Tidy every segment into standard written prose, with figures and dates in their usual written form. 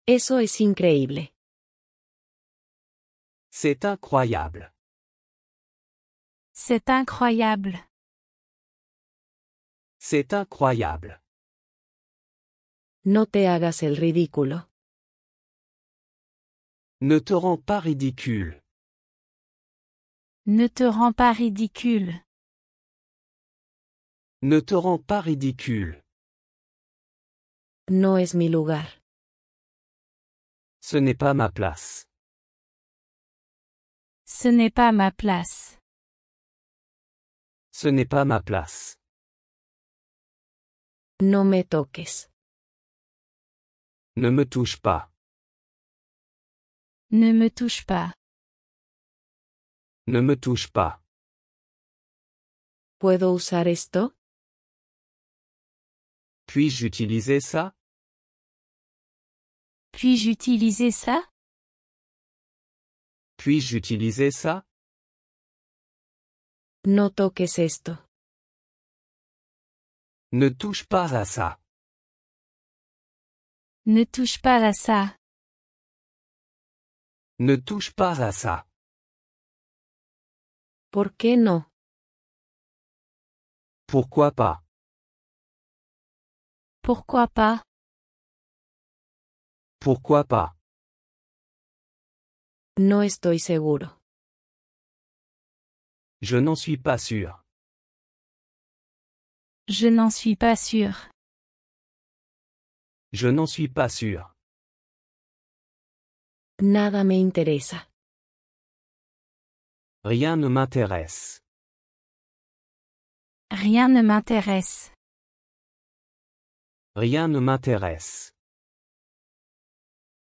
Eso es increíble. C'est incroyable. C'est incroyable. C'est incroyable. No te hagas el ridículo. Ne te rends pas ridicule. Ne te rends pas ridicule. Ne te rends pas ridicule. No es mi lugar. Ce n'est pas ma place. Ce n'est pas ma place. Ce n'est pas ma place. No me toques. Ne me touche pas. Ne me touche pas. Ne me touche pas. ¿Puedo usar esto? Puis-je utiliser ça? Puis-je utiliser ça? Puis-je utiliser ça? No toques esto. Ne touche pas à ça. Ne touche pas à ça. Ne touche pas à ça. ¿Por qué no? Pourquoi pas? Pourquoi pas? Pourquoi pas? No estoy seguro. Je n'en suis pas sûr. Je n'en suis pas sûr. Je n'en suis pas sûr. Nada me interesa. Rien ne m'intéresse. Rien ne m'intéresse. Rien ne m'intéresse.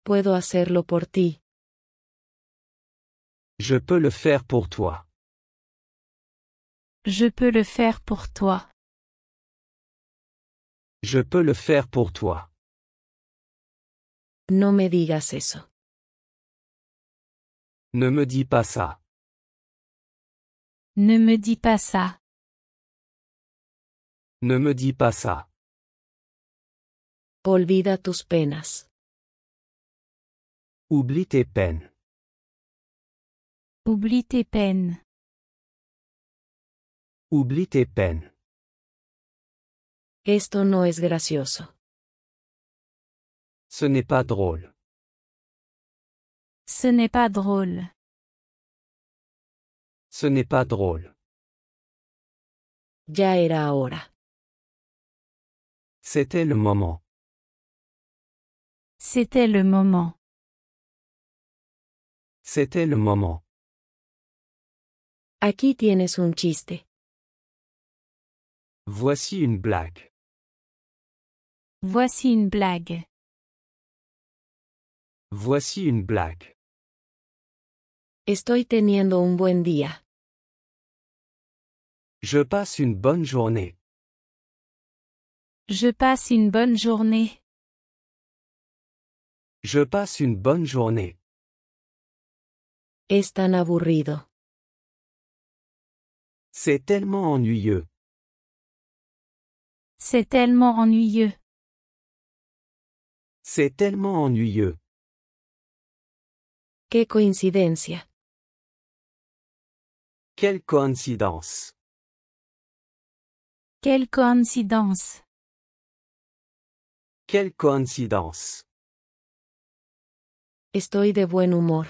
Puedo hacerlo por ti. Je peux le faire pour toi. Je peux le faire pour toi. Je peux le faire pour toi. No me digas eso. Ne me dis pas ça. Ne me dis pas ça. Ne me dis pas ça. Olvida tus penas. Oublie tes peines. Oublie tes peines. Oublie tes peines. Esto no es gracioso. Ce n'est pas drôle. Ce n'est pas drôle. Ce n'est pas drôle. Ya era hora. C'était le moment. C'était le moment. C'était le moment. Aquí tienes un chiste. Voici une blague. Voici une blague. Voici une blague. Estoy teniendo un buen día. Je passe une bonne journée. Je passe une bonne journée. Je passe une bonne journée. Es tan aburrido. C'est tellement ennuyeux. C'est tellement ennuyeux. C'est tellement ennuyeux. ¡Qué coincidencia! Quelle coïncidence. Quelle coïncidence. Quelle coïncidence. Estoy de buen humor.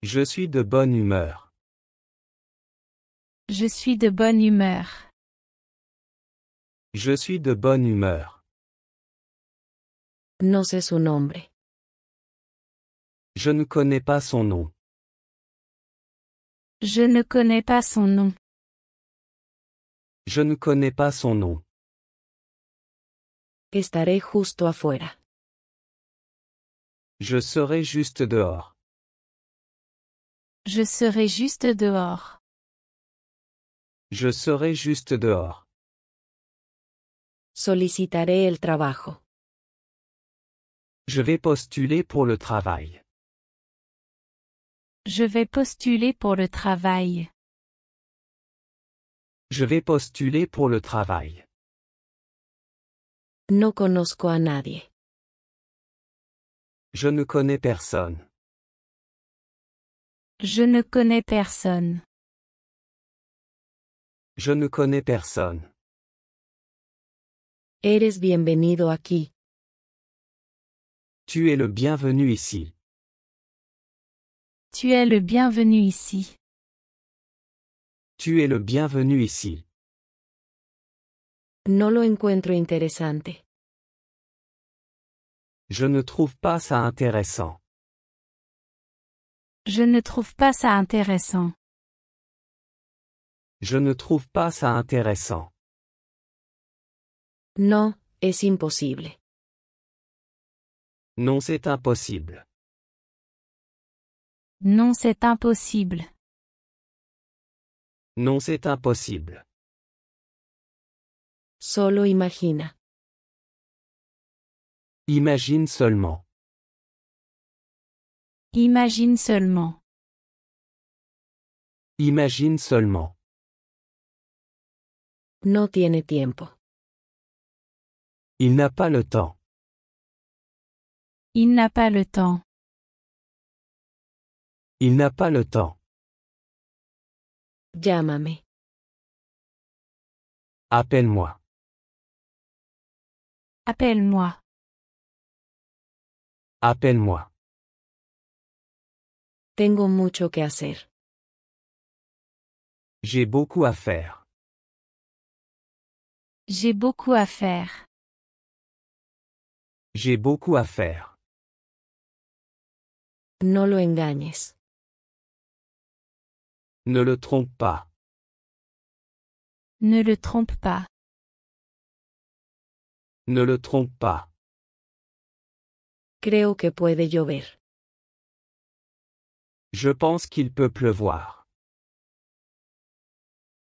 Je suis de bonne humeur. Je suis de bonne humeur. Je suis de bonne humeur. No sé su nombre. Je ne connais pas son nom. Je ne connais pas son nom. Je ne connais pas son nom. Estaré justo afuera. Je serai juste dehors. Je serai juste dehors. Je serai juste dehors. Solicitaré el trabajo. Je vais postuler pour le travail. Je vais postuler pour le travail. Je vais postuler pour le travail. No conozco a nadie. Je ne connais personne. Je ne connais personne. Je ne connais personne. Eres bienvenido aquí. Tu es le bienvenu ici. Tu es le bienvenu ici. Tu es le bienvenu ici. No lo encuentro interesante. Je ne trouve pas ça intéressant. Je ne trouve pas ça intéressant. Je ne trouve pas ça intéressant. No, es imposible. Non, c'est impossible. Non, c'est impossible. Non, c'est impossible. Solo imagina. Imagine seulement. Imagine seulement. Imagine seulement. No tiene tiempo. Il n'a pas le temps. Il n'a pas le temps. Il n'a pas le temps. Llámame. Appelle-moi. Appelle-moi. Appelle-moi. Tengo mucho que hacer. J'ai beaucoup à faire. J'ai beaucoup à faire. J'ai beaucoup à faire. No lo engañes. Ne le trompe pas. Ne le trompe pas. Ne le trompe pas. Creo que puede llover. Je pense qu'il peut pleuvoir.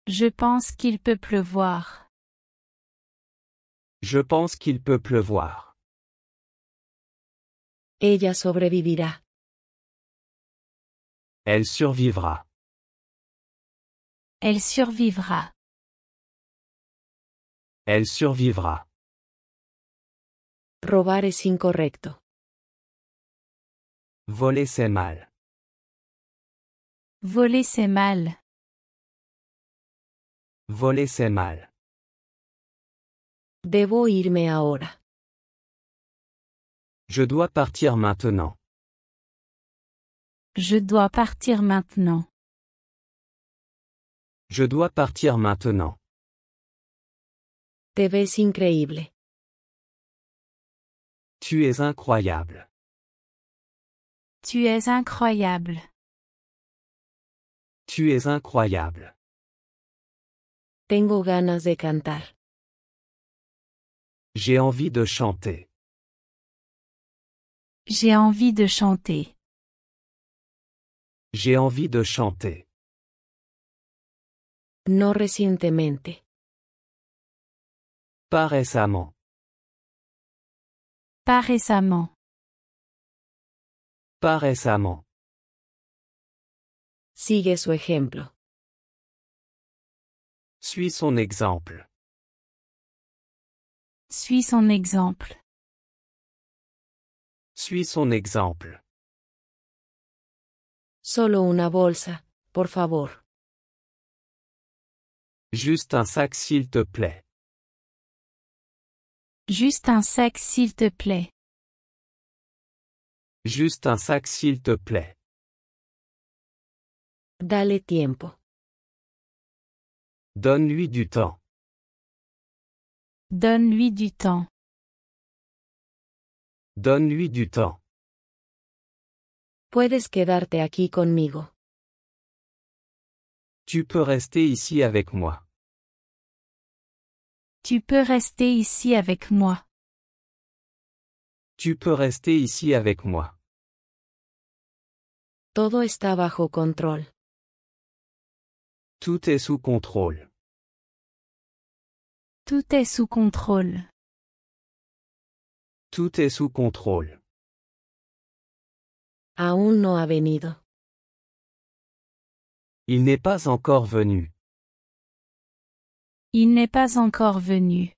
Je pense qu'il peut pleuvoir. Je pense qu'il peut pleuvoir. Ella sobrevivirá. Elle survivra. Elle survivra. Elle survivra. Robar es incorrecto. Voler c'est mal. Voler c'est mal. Voler c'est mal. Debo irme ahora. Je dois partir maintenant. Je dois partir maintenant. Je dois partir maintenant. Te ves increíble. Tu es incroyable. Tu es incroyable. Tu es incroyable. Tengo ganas de cantar. J'ai envie de chanter. J'ai envie de chanter. J'ai envie de chanter. No recientemente. Pas récemment. Pas récemment. Pas récemment. Sigue su ejemplo. Suis son exemple. Suis son exemple. Suis son exemple. Solo una bolsa, por favor. Juste un sac s'il te plaît. Juste un sac s'il te plaît. Juste un sac s'il te plaît. Dale tiempo. Donne-lui du temps. Donne-lui du temps. Donne-lui du temps. Puedes quedarte aquí conmigo. Tu peux rester ici avec moi. Tu peux rester ici avec moi. Tu peux rester ici avec moi. Todo está bajo control. Tout est sous contrôle. Tout est sous contrôle. Tout est sous contrôle. Aún no ha venido. Il n'est pas encore venu. Il n'est pas encore venu.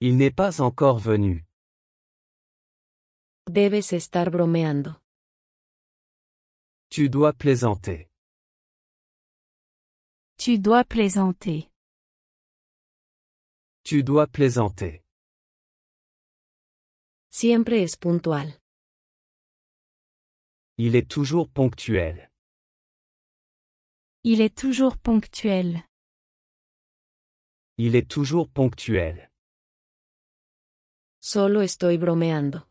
Il n'est pas encore venu. Debes estar bromeando. Tu dois plaisanter. Tu dois plaisanter. Tu dois plaisanter. Siempre es puntual. Il est toujours ponctuel. Il est toujours ponctuel. Il est toujours ponctuel. Solo estoy bromeando.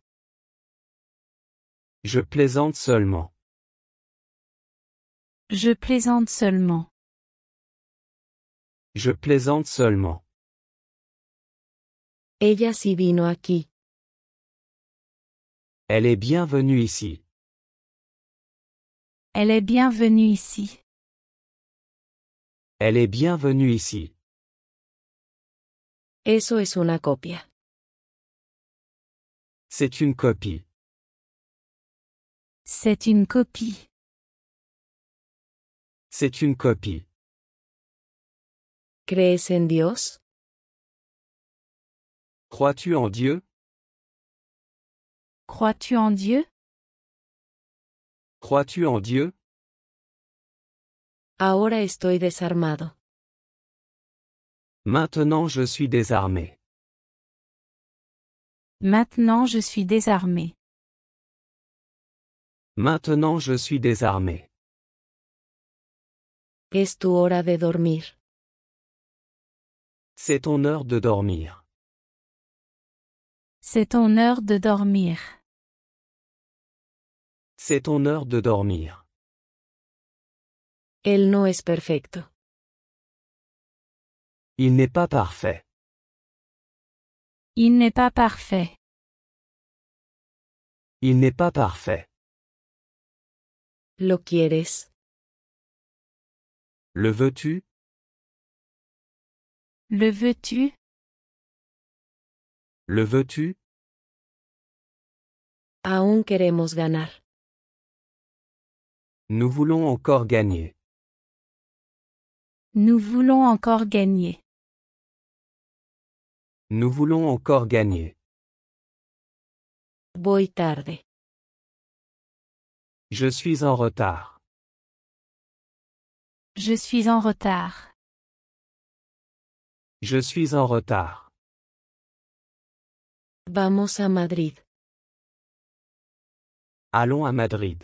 Je plaisante seulement. Je plaisante seulement. Je plaisante seulement. Ella sí vino aquí. Elle est bienvenue ici. Elle est bienvenue ici. Elle est bienvenue ici. Eso es una copia. C'est une copie. C'est une copie. C'est une copie. ¿Crees en Dios? Crois-tu en Dieu? Crois-tu en Dieu? Crois-tu en Dieu? Ahora estoy desarmado. Maintenant je suis désarmé. Maintenant je suis désarmé. Maintenant je suis désarmé. Es tu hora de dormir. C'est ton heure de dormir. C'est ton heure de dormir. C'est ton heure de dormir. Él no es perfecto. Il n'est pas parfait. Il n'est pas parfait. Il n'est pas parfait. ¿Lo quieres? Le veux-tu? Le veux-tu? Le veux-tu? Aún queremos ganar. Nous voulons encore gagner. Nous voulons encore gagner. Nous voulons encore gagner. Voy tarde. Je suis en retard. Je suis en retard. Je suis en retard. Vamos a Madrid. Allons à Madrid.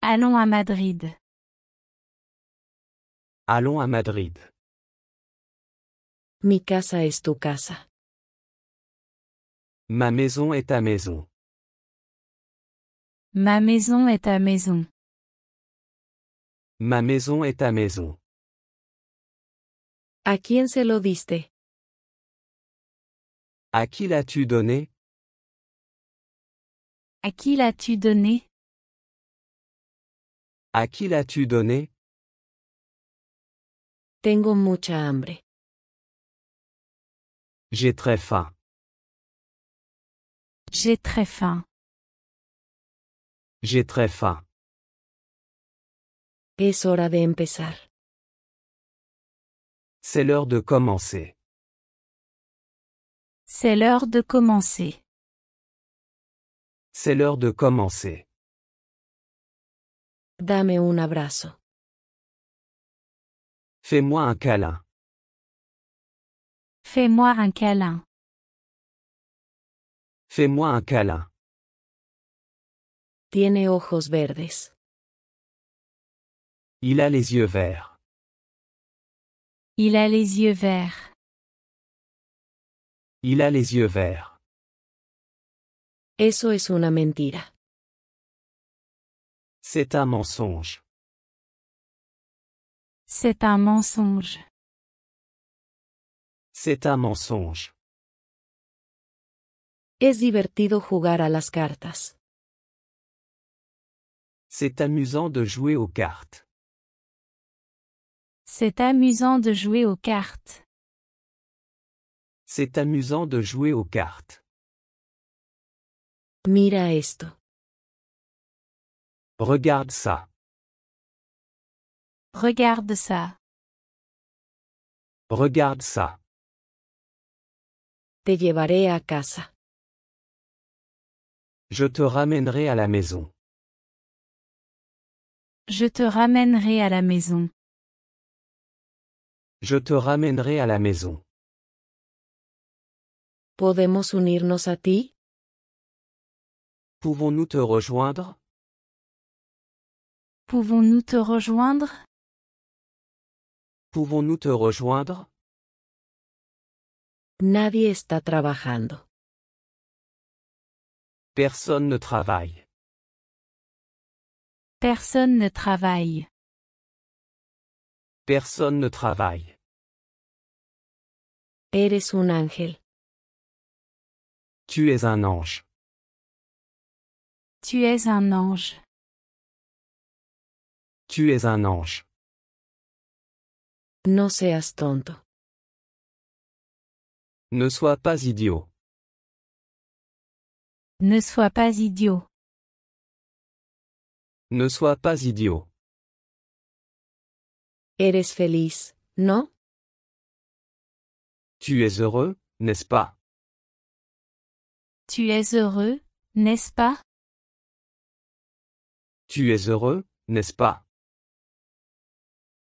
Allons à Madrid. Allons à Madrid. Mi casa es tu casa. Ma maison est ta maison. Ma maison est ta maison. Ma maison est ta maison. ¿A quién se lo diste? À qui l'as-tu donné? À qui l'as-tu donné? À qui l'as-tu donné? Tengo mucha hambre. J'ai très faim. J'ai très faim. J'ai très faim. Es hora de empezar. C'est l'heure de commencer. C'est l'heure de commencer. C'est l'heure de commencer. Dame un abrazo. Fais-moi un câlin. Fais-moi un câlin. Fais-moi un câlin. Tiene ojos verdes. Il a les yeux verts. Il a les yeux verts. Il a les yeux verts. Eso es una mentira. C'est un mensonge. C'est un mensonge. C'est un mensonge. Es divertido jugar a las cartas. C'est amusant de jouer aux cartes. C'est amusant de jouer aux cartes. C'est amusant de jouer aux cartes. Mira esto. Regarde ça. Regarde ça. Regarde ça. Te llevaré a casa. Je te ramènerai à la maison. Je te ramènerai à la maison. Je te ramènerai à la maison. ¿Podemos unirnos a ti? Pouvons-nous te rejoindre? Pouvons-nous te rejoindre? Pouvons-nous te rejoindre? Nadie está trabajando. Personne ne travaille. Personne ne travaille. Personne ne travaille. Eres un ángel. Tu es un ange. Tu es un ange. Tu es un ange. No seas tonto. Ne sois pas idiot. Ne sois pas idiot. Ne sois pas idiot. Eres feliz, ¿no? Tu es heureux, n'est-ce pas? Tu es heureux, n'est-ce pas? Tu es heureux, n'est-ce pas?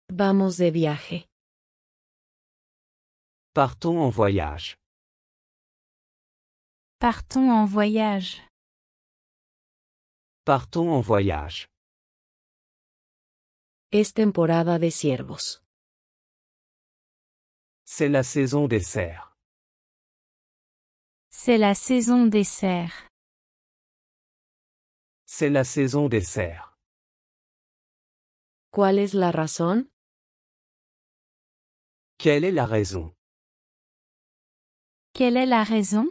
Vamos de viaje. Partons en voyage. Partons en voyage. Partons en voyage. Es temporada de ciervos. C'est la saison des cerfs. C'est la saison des cerfs. C'est la saison des cerfs. ¿Cuál es la razón? Quelle est la raison? Quelle est la raison?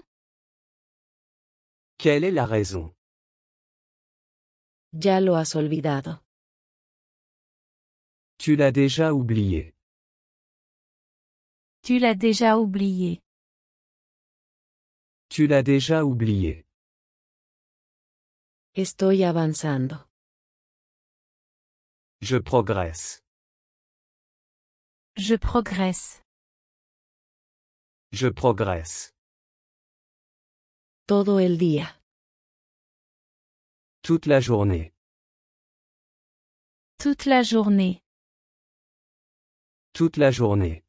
Quelle est la raison? Ya lo has olvidado. Tu l'as déjà oublié. Tu l'as déjà oublié. Tu l'as déjà oublié. Estoy avanzando. Je progresse. Je progresse. Je progresse. Todo el día. Toute la journée. Toute la journée. Toute la journée.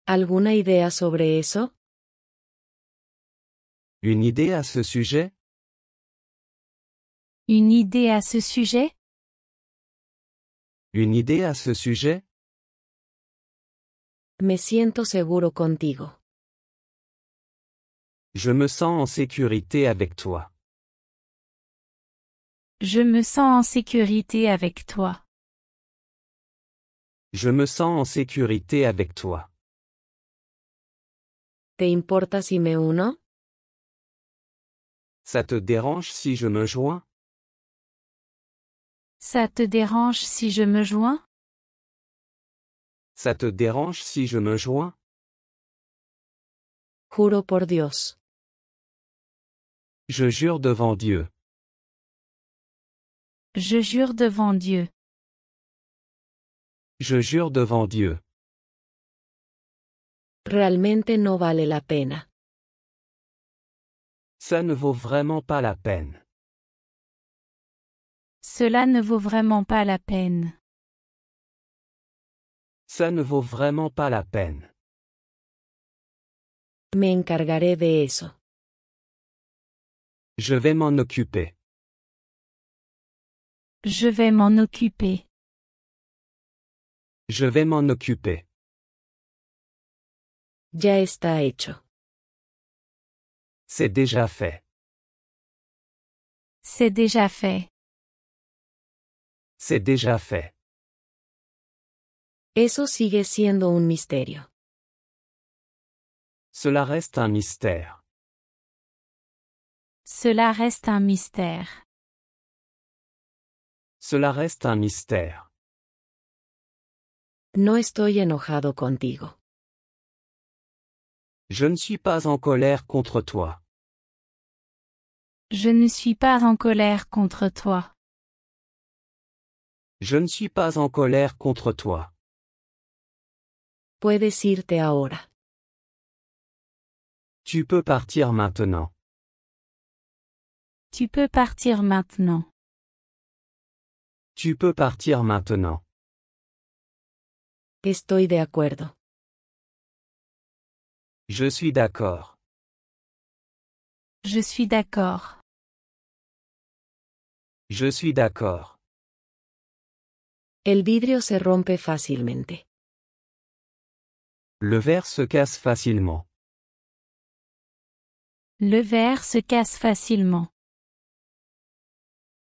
¿Alguna idea sobre eso? Une idée à ce sujet? Une idée à ce sujet? Une idée à ce sujet? Me siento seguro contigo. Je me sens en sécurité avec toi. Je me sens en sécurité avec toi. Je me sens en sécurité avec toi. ¿Te importa si me uno? Ça te dérange si je me joins? Ça te dérange si je me joins? Ça te dérange si je me joins? Juro por Dios. Je jure devant Dieu. Je jure devant Dieu. Je jure devant Dieu. Realmente no vale la pena. Ça ne vaut vraiment pas la peine. Cela ne vaut vraiment pas la peine. Ça ne vaut vraiment pas la peine. Me encargaré de eso. Je vais m'en occuper. Je vais m'en occuper. Je vais m'en occuper. Ya está hecho. C'est déjà fait. C'est déjà fait. C'est déjà fait. Eso sigue siendo un misterio. Cela reste un mystère. Cela reste un mystère. Cela reste un mystère. No estoy enojado contigo. Je ne suis pas en colère contre toi. Je ne suis pas en colère contre toi. Je ne suis pas en colère contre toi. Puedes irte ahora. Tu peux partir maintenant. Tu peux partir maintenant. Tu peux partir maintenant. Estoy de acuerdo. Je suis d'accord. Je suis d'accord. Je suis d'accord. El vidrio se rompe fácilmente. Le verre se casse facilement. Le verre se casse facilement.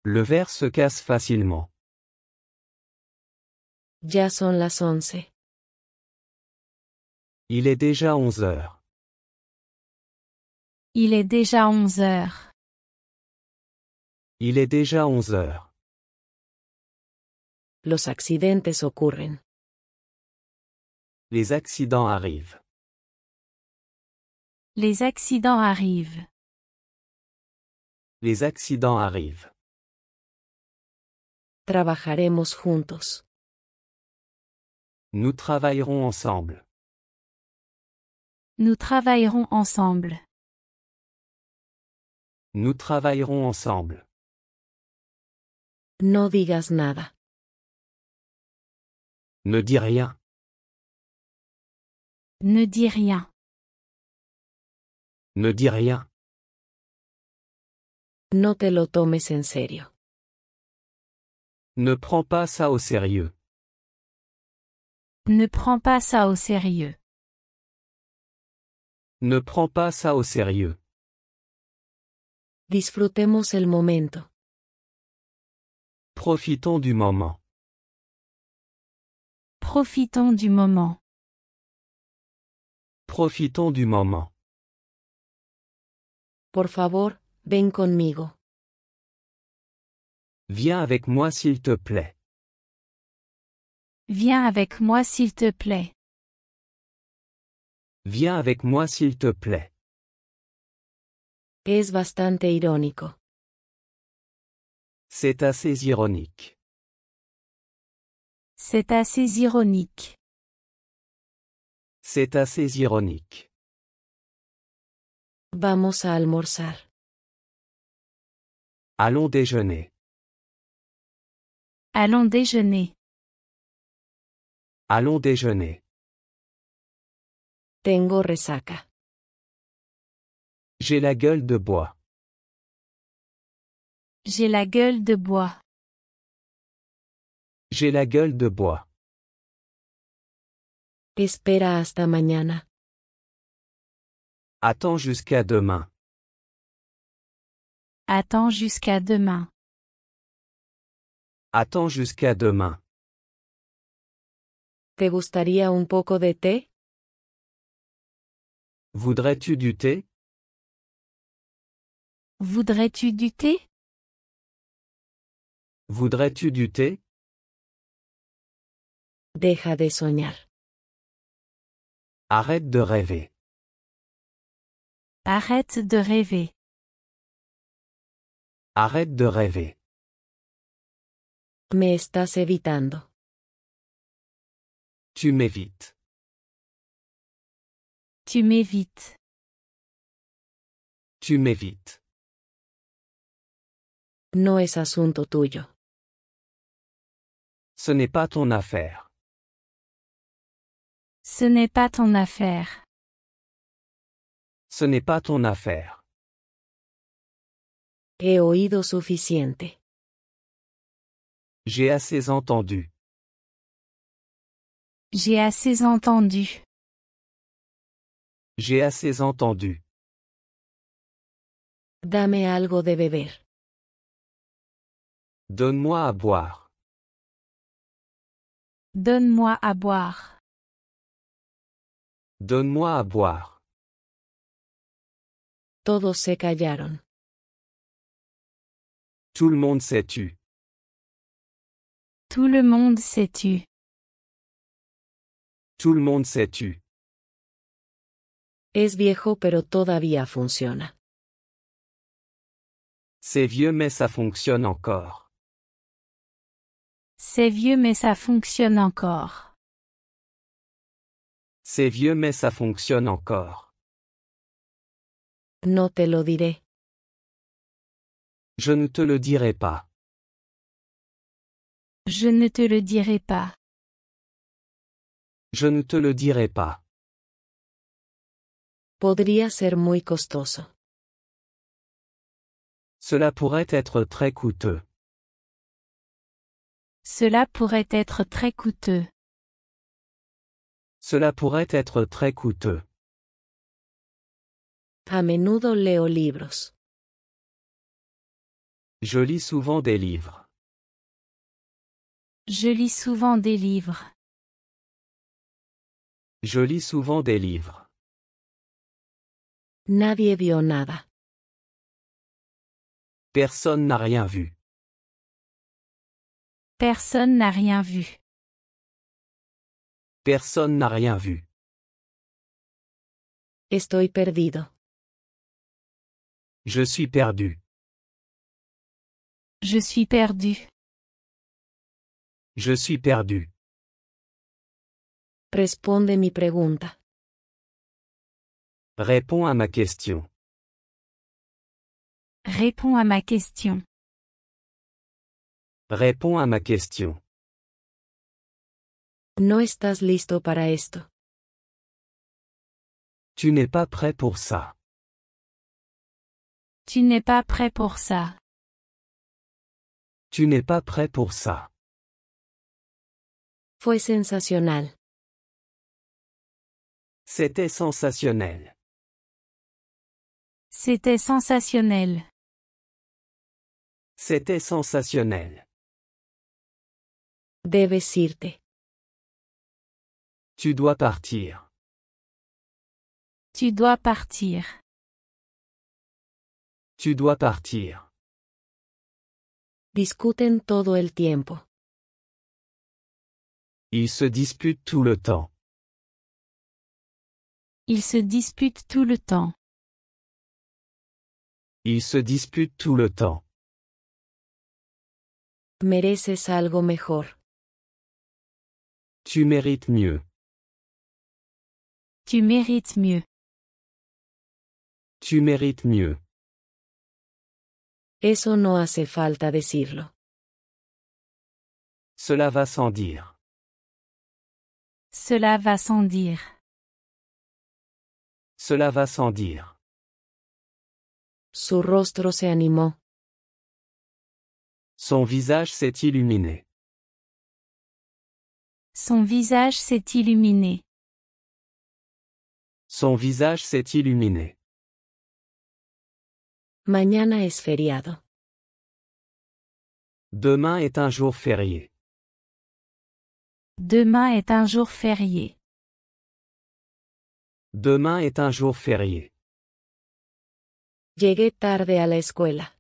Le verre se casse facilement. Ya son las 11. Il est déjà 11 heures. Il est déjà 11 heures. Il est déjà 11 heures. Los accidentes ocurren. Les accidents arrivent. Les accidents arrivent. Les accidents arrivent. Trabajaremos juntos. Nous travaillerons ensemble. Nous travaillerons ensemble. Nous travaillerons ensemble. No digas nada. Ne dis rien. Ne dis rien. Ne dis rien. No te lo tomes en serio. Ne prends pas ça au sérieux. Ne prends pas ça au sérieux. Ne prends pas ça au sérieux. Disfrutemos el momento. Profitons du moment. Profitons du moment. Profitons du moment. Por favor, ven conmigo. Viens avec moi s'il te plaît. Viens avec moi s'il te plaît. Viens avec moi s'il te plaît. Es bastante irónico. C'est assez ironique. C'est assez ironique. C'est assez ironique. Vamos a almorzar. Allons déjeuner. Allons déjeuner. Allons déjeuner. Tengo resaca. J'ai la gueule de bois. J'ai la gueule de bois. J'ai la gueule de bois. Espera hasta mañana. Attends jusqu'à demain. Attends jusqu'à demain. Attends jusqu'à demain. ¿Te gustaría un poco de té? Voudrais-tu du thé? Voudrais-tu du thé? Voudrais-tu du thé? Deja de soñar. Arrête de rêver. Arrête de rêver. Arrête de rêver. Me estás evitando. Tu m'évites. Tu m'évites. Tu m'évites. No es asunto tuyo. Ce n'est pas ton affaire. Ce n'est pas ton affaire. Ce n'est pas ton affaire. He oído suficiente. J'ai assez entendu. J'ai assez entendu. J'ai assez entendu. Dame algo de beber. Donne-moi à boire. Donne-moi à boire. Donne-moi à boire. Todos se callaron. Tout le monde s'est tu. Tout le monde s'est tu. Tout le monde s'est tu. Es viejo pero todavía funciona. C'est vieux mais ça fonctionne encore. C'est vieux mais ça fonctionne encore. C'est vieux mais ça fonctionne encore. No te lo diré. Je ne te le dirai pas. Je ne te le dirai pas. Je ne te le dirai pas. Podría ser muy costoso. Cela pourrait être très coûteux. Cela pourrait être très coûteux. Cela pourrait être très coûteux. A menudo leo libros. Je lis souvent des livres. Je lis souvent des livres. Je lis souvent des livres. Nadie vio nada. Personne n'a rien vu. Personne n'a rien vu. Personne n'a rien vu. Estoy perdido. Je suis perdu. Je suis perdu. Je suis perdu. Responde mi pregunta. Réponds à ma question. Réponds à ma question. Réponds à ma question. No estás listo para esto. Tu n'es pas prêt pour ça. Tu n'es pas prêt pour ça. Tu n'es pas prêt pour ça. Fue sensacional. C'était sensationnel. C'était sensationnel. C'était sensationnel. Debes irte. Tu dois partir. Tu dois partir. Tu dois partir. Discuten todo el tiempo. Ils se disputent tout le temps. Ils se disputent tout le temps. Ils se disputent tout le temps. Mereces algo mejor. Tu mérites mieux. Tu mérites mieux. Tu mérites mieux. Eso no hace falta decirlo. Cela va sans dire. Cela va sans dire. Cela va sans dire. Su rostro se animó. Son visage s'est illuminé. Son visage s'est illuminé. Son visage s'est illuminé. Mañana es feriado. Demain est un jour férié. Demain est un jour férié. Demain est un jour férié. Llegué tarde a la escuela.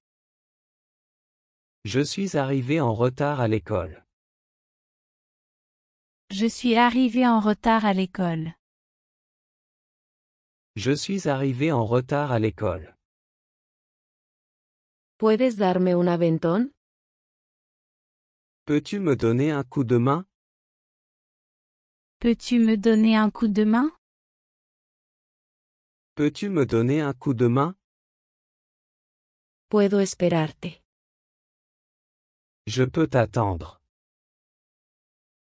Je suis arrivé en retard à l'école. Je suis arrivé en retard à l'école. Je suis arrivé en retard à l'école. ¿Puedes darme un aventón? Peux-tu me donner un coup de main? Peux-tu me donner un coup de main? Peux-tu me donner un coup de main? Puedo esperarte. Je peux t'attendre.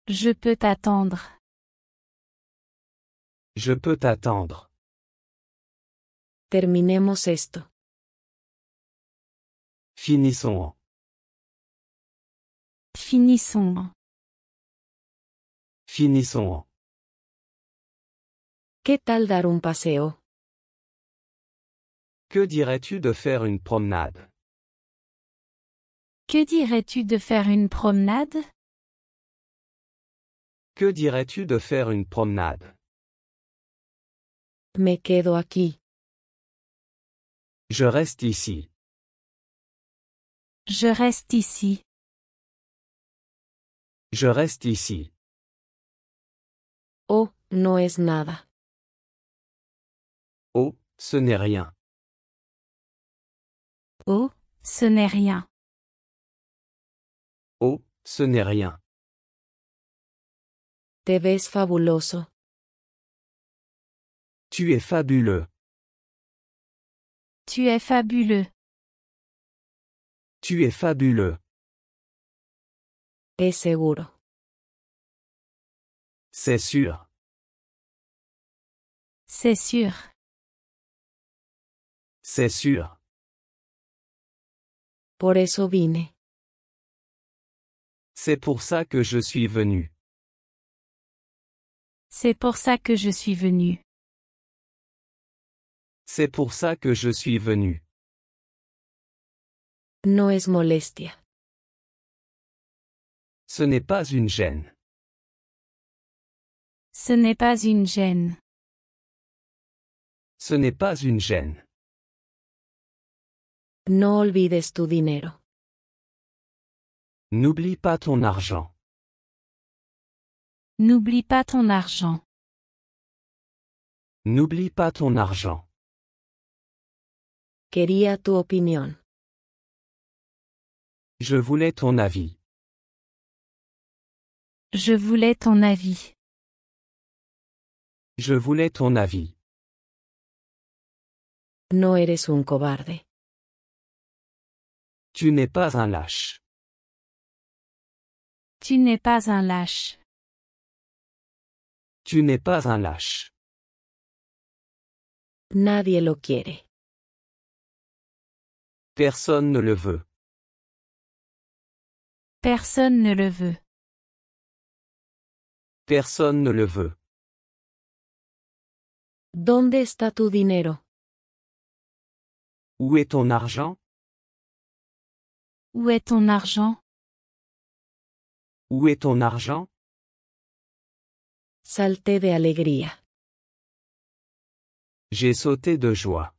Je peux t'attendre. Je peux t'attendre. Terminemos esto. Finissons. Finissons. Finissons. ¿Qué tal dar un paseo? Que dirais-tu de faire une promenade? Que dirais-tu de faire une promenade? Que dirais-tu de faire une promenade? Me quedo aquí. Je reste ici. Je reste ici. Je reste ici. Oh, no es nada. Oh, ce n'est rien. Oh, ce n'est rien. Oh, ce n'est rien. Te ves fabuloso. Tu es fabuleux. Tu es fabuleux. Tu es fabuleux. Es seguro. C'est sûr. C'est sûr. C'est sûr. Por eso vine. C'est pour ça que je suis venu. C'est pour ça que je suis venu. C'est pour ça que je suis venu. No es molestia. Ce n'est pas une gêne. Ce n'est pas une gêne. Ce n'est pas une gêne. No olvides tu dinero. N'oublie pas ton argent. N'oublie pas ton argent. N'oublie pas ton argent. Quería tu opinión. Je voulais ton avis. Je voulais ton avis. Je voulais ton avis. No eres un cobarde. Tu n'es pas un lâche. Tu n'es pas un lâche. Tu n'es pas un lâche. Nadie lo quiere. Personne ne le veut. Personne ne le veut. Personne ne le veut. ¿Dónde está tu dinero? Où est ton argent? Où est ton argent? Où est ton argent? Salté de alegría. J'ai sauté de joie.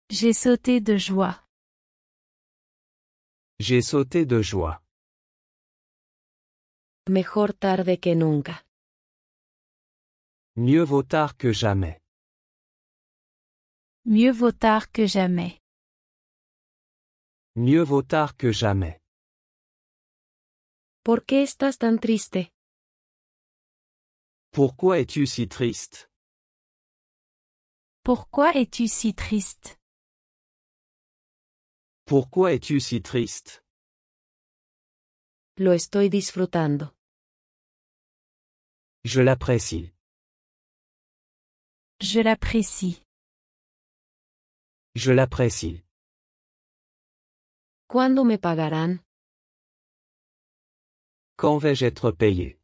J'ai sauté de joie. J'ai sauté de joie. Mejor tarde que nunca. Mieux vaut tard que jamais. Mieux vaut tard que jamais. Mieux vaut tard que jamais. ¿Por qué estás tan triste? Pourquoi es-tu si triste? Pourquoi es-tu si triste? Pourquoi es-tu si triste? Lo estoy disfrutando. Je l'apprécie. Je l'apprécie. Je l'apprécie. ¿Cuándo me pagarán? Quand vais-je être payé?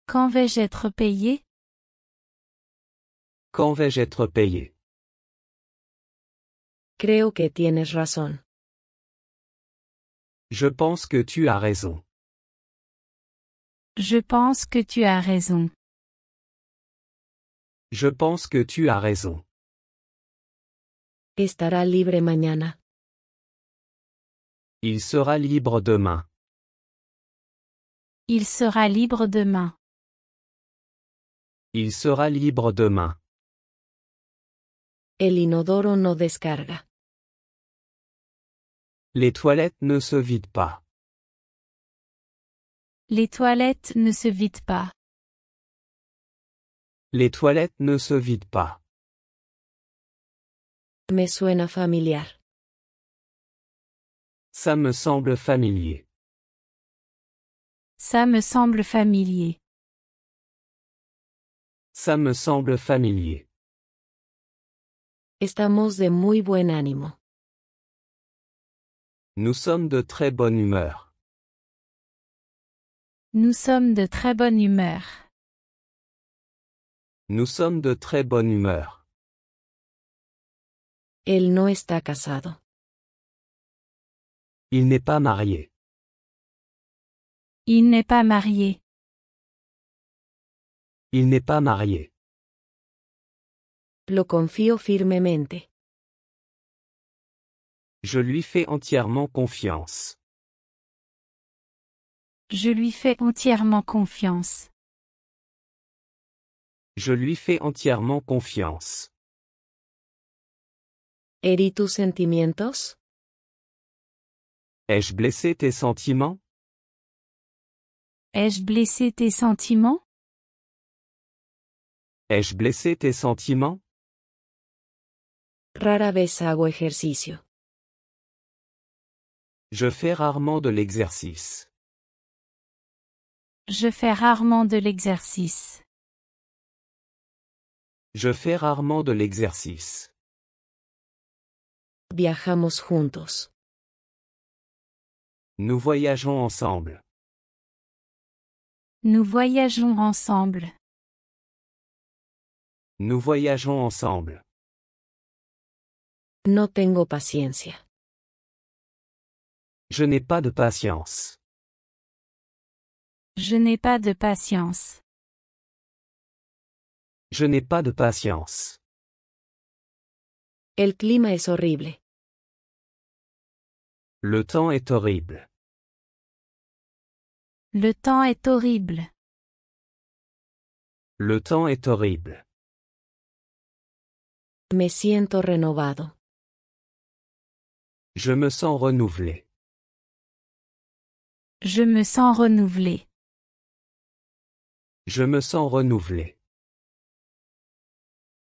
Quand vais-je être payé? Quand vais-je être payé? Creo que tienes razón. Je pense que tu as raison. Je pense que tu as raison. Je pense que tu as raison. Estará libre mañana. Il sera libre demain. Il sera libre demain. Il sera libre demain. El inodoro no descarga. Les toilettes ne se vident pas. Les toilettes ne se vident pas. Les toilettes ne se vident pas. Me suena familiar. Ça me semble familier. Ça me semble familier. Ça me semble familier. Estamos de muy buen ánimo. Nous sommes de très bonne humeur. Nous sommes de très bonne humeur. Nous sommes de très bonne humeur. Él no está casado. Il n'est pas marié. Il n'est pas marié. Il n'est pas marié. Lo confío firmemente. Je lui fais entièrement confiance. Je lui fais entièrement confiance. Je lui fais entièrement confiance. ¿Herí tus sentimientos? Ai-je blessé tes sentiments? Ai-je blessé tes sentiments? Ai-je blessé tes sentiments? Rara vez hago ejercicio. Je fais rarement de l'exercice. Je fais rarement de l'exercice. Je fais rarement de l'exercice. Viajamos juntos. Nous voyageons ensemble. Nous voyageons ensemble. Nous voyageons ensemble. No tengo paciencia. Je n'ai pas de patience. Je n'ai pas de patience. Je n'ai pas de patience. El clima es horrible. Le temps est horrible. Le temps est horrible. Le temps est horrible. Me siento renovado. Je me sens renouvelé. Je me sens renouvelé. Je me sens renouvelé.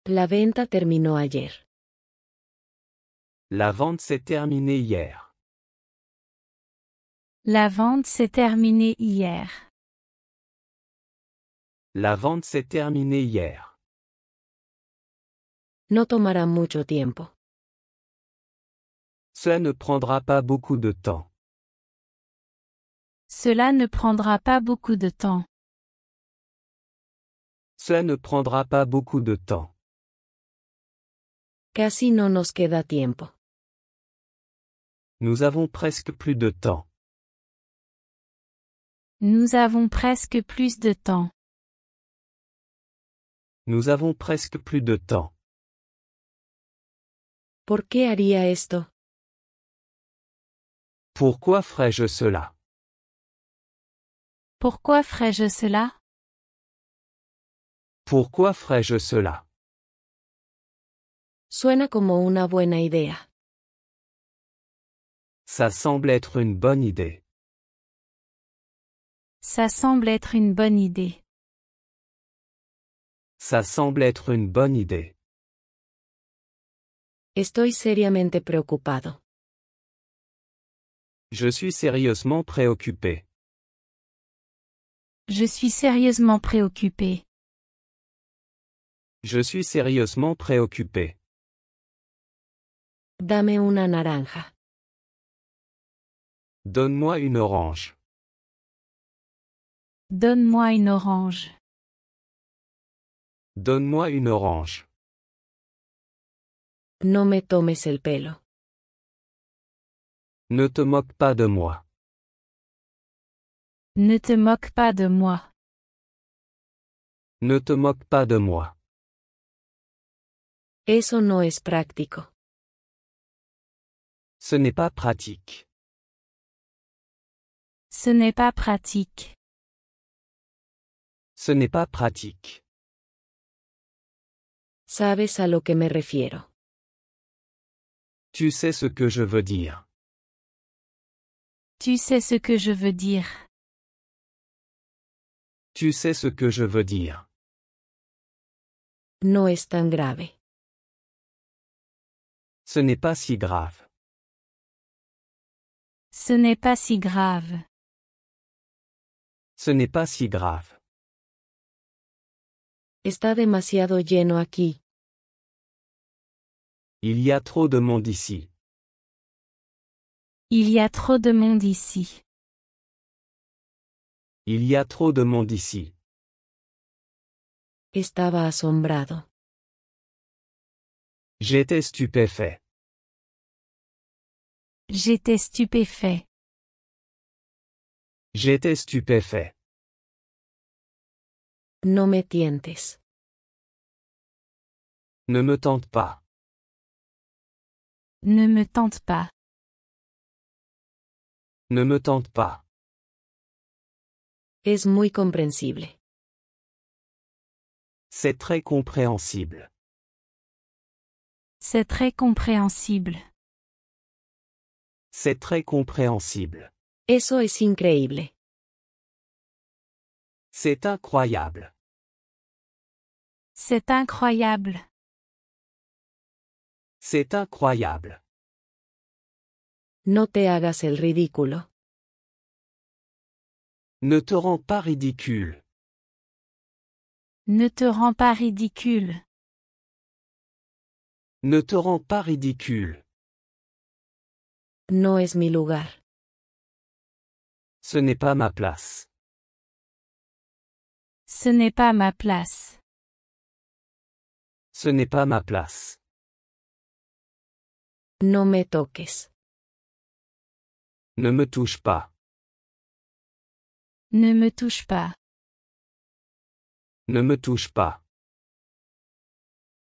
La venta terminó ayer. La vente s'est terminée hier. La vente s'est terminée hier. La vente s'est terminée hier. No tomará mucho tiempo. Cela ne prendra pas beaucoup de temps. Cela ne prendra pas beaucoup de temps. Cela ne prendra pas beaucoup de temps. Casi no nos queda tiempo. Nous avons presque plus de temps. Nous avons presque plus de temps. Nous avons presque plus de temps. ¿Por qué haría esto? Pourquoi ferais-je cela? Pourquoi ferais-je cela? Pourquoi ferais-je cela? Suena como una buena idea. Ça semble être une bonne idée. Ça semble être une bonne idée. Ça semble être une bonne idée. Estoy seriamente preocupado. Je suis sérieusement préoccupé. Je suis sérieusement préoccupé. Je suis sérieusement préoccupé. Dame una naranja. Donne-moi une orange. Donne-moi une orange. Donne-moi une orange. No me tomes el pelo. Ne te moque pas de moi. Ne te moque pas de moi. Ne te moque pas de moi. Eso no es práctico. Ce n'est pas pratique. Ce n'est pas pratique. Ce n'est pas pratique. ¿Sabes a lo que me refiero? Tu sais ce que je veux dire. Tu sais ce que je veux dire. Tu sais ce que je veux dire. No es tan grave. Ce n'est pas si grave. Ce n'est pas si grave. Ce n'est pas si grave. Está demasiado lleno aquí. Il y a trop de monde ici. Il y a trop de monde ici. Il y a trop de monde ici. Estaba asombrado. J'étais stupéfait. J'étais stupéfait. J'étais stupéfait. No me tientes. Ne me tente pas. Ne me tente pas. Ne me tente pas. Es muy comprensible. C'est très compréhensible. C'est très compréhensible. C'est très compréhensible. Eso es increíble. C'est incroyable. C'est incroyable. C'est incroyable. No te hagas el ridículo. Ne te rends pas ridicule. Ne te rends pas ridicule. Ne te rends pas ridicule. No es mi lugar. Ce n'est pas ma place. Ce n'est pas ma place. Ce n'est pas ma place. No me toques. Ne me touche pas. Ne me touche pas. Ne me touche pas.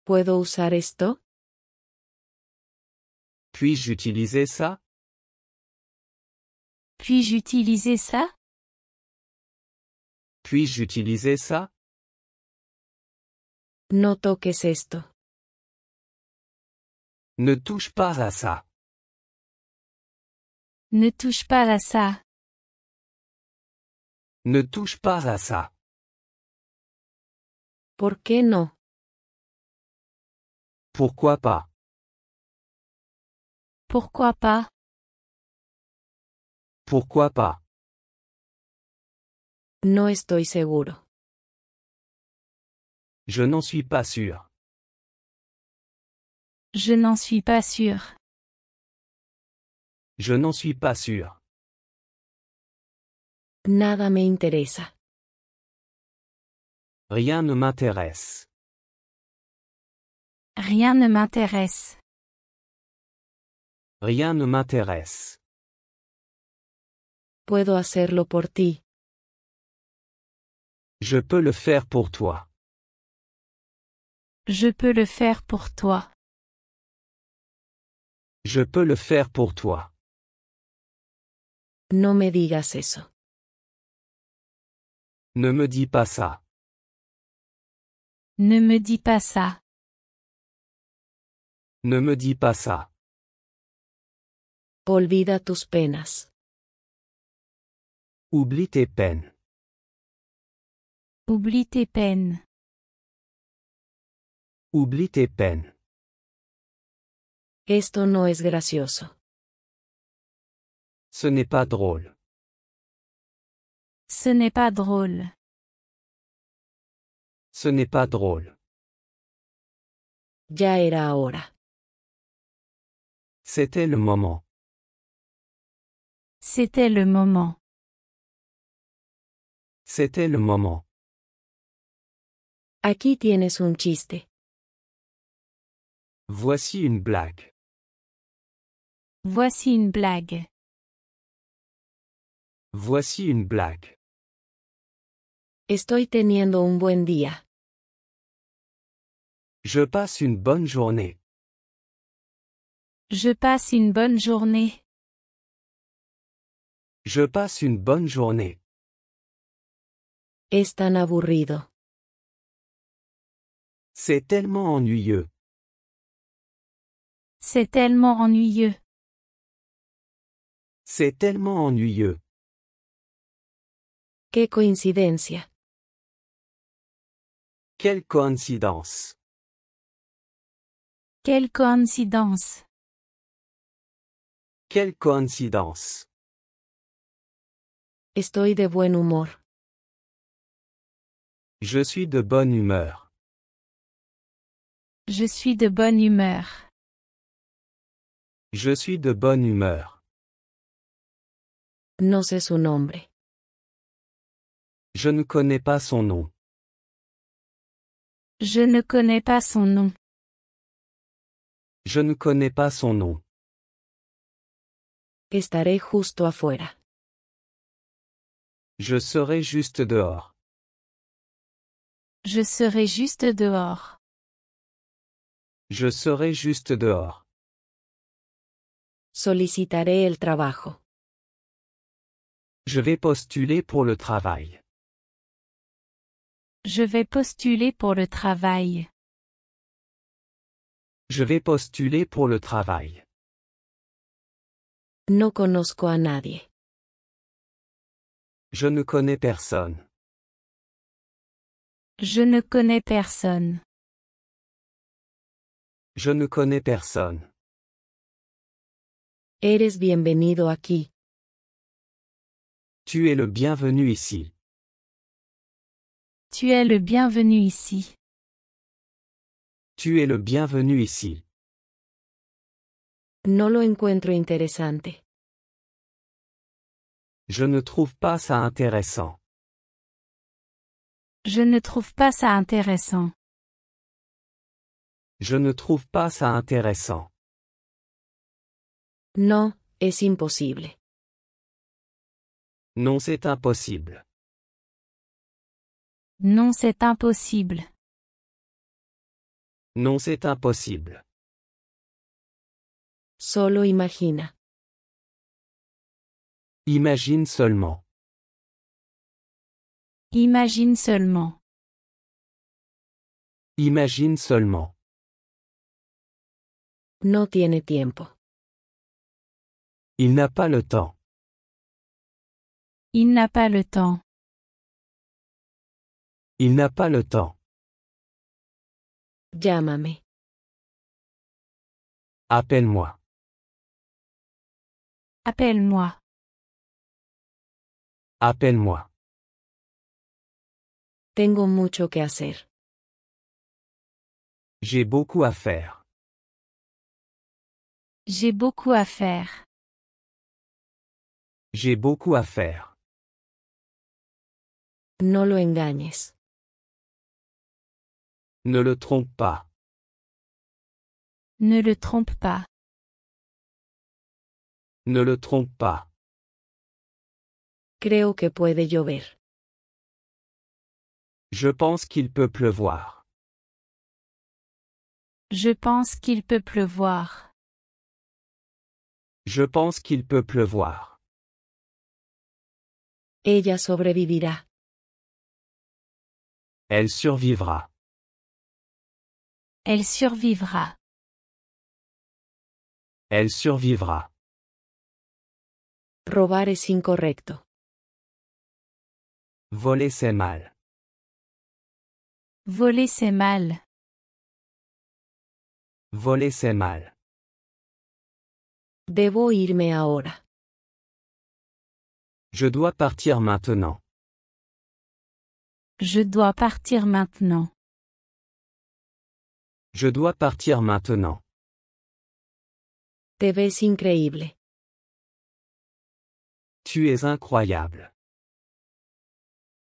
¿Puedo usar esto? Puis-je utiliser ça? Puis-je utiliser ça? Puis-je utiliser ça? No toques esto. Ne touche pas à ça. Ne touche pas à ça. Ne touche pas à ça. ¿Por qué no? Pourquoi pas? Pourquoi pas? Pourquoi pas? No estoy seguro. Je n'en suis pas sûr. Je n'en suis pas sûr. Je n'en suis pas sûr. Nada me interesa. Rien ne m'intéresse. Rien ne m'intéresse. Rien ne m'intéresse. Puedo hacerlo por ti. Je peux le faire pour toi. Je peux le faire pour toi. Je peux le faire pour toi. No me digas eso. Ne me dis pas ça. Ne me dis pas ça. Ne me dis pas ça. Olvida tus penas. Oublie tes peines. Oublie tes peines. Oublie tes peines. Esto no es gracioso. Ce n'est pas drôle. Ce n'est pas drôle. Ce n'est pas drôle. Ya era hora. C'était le moment. C'était le moment. C'était le moment. Aquí tienes un chiste. Voici une blague. Voici une blague. Voici une blague. Estoy teniendo un buen día. Je passe une bonne journée. Je passe une bonne journée. Je passe une bonne journée. Es tan aburrido. C'est tellement ennuyeux. C'est tellement ennuyeux. C'est tellement ennuyeux. Qué coincidencia. Quelle coïncidence. Quelle coïncidence. Quelle coïncidence. Estoy de buen humor. Je suis de bonne humeur. Je suis de bonne humeur. Je suis de bonne humeur. No sé su nombre. Je ne connais pas son nom. Je ne connais pas son nom. Je ne connais pas son nom. Estaré justo afuera. Je serai juste dehors. Je serai juste dehors. Je serai juste dehors. Solicitaré el trabajo. Je vais postuler pour le travail. Je vais postuler pour le travail. Je vais postuler pour le travail. No conozco a nadie. Je ne connais personne. Je ne connais personne. Je ne connais personne. Eres bienvenido aquí. Tu es le bienvenu ici. Tu es le bienvenu ici. Tu es le bienvenu ici. No lo encuentro interesante. Je ne trouve pas ça intéressant. Je ne trouve pas ça intéressant. Je ne trouve pas ça intéressant. No, es imposible. Non, c'est impossible. Non, c'est impossible. Non, c'est impossible. Solo imagina. Imagine seulement. Imagine seulement. Imagine seulement. No tiene tiempo. Il n'a pas le temps. Il n'a pas le temps. Il n'a pas le temps. Llámame. Appelle-moi. Appelle-moi. Appelle-moi. Tengo mucho que hacer. J'ai beaucoup à faire. J'ai beaucoup à faire. J'ai beaucoup à faire. No lo engañes. Ne le trompe pas. Ne le trompe pas. Ne le trompe pas. Creo que puede llover. Je pense qu'il peut pleuvoir. Je pense qu'il peut pleuvoir. Je pense qu'il peut pleuvoir. Ella sobrevivirá. Elle survivra. Elle survivra. Elle survivra. Robar es incorrecto. Voler c'est mal. Voler c'est mal. Voler c'est mal. Debo irme ahora. Je dois partir maintenant. Je dois partir maintenant. Je dois partir maintenant. Te ves increíble. Tu es incroyable.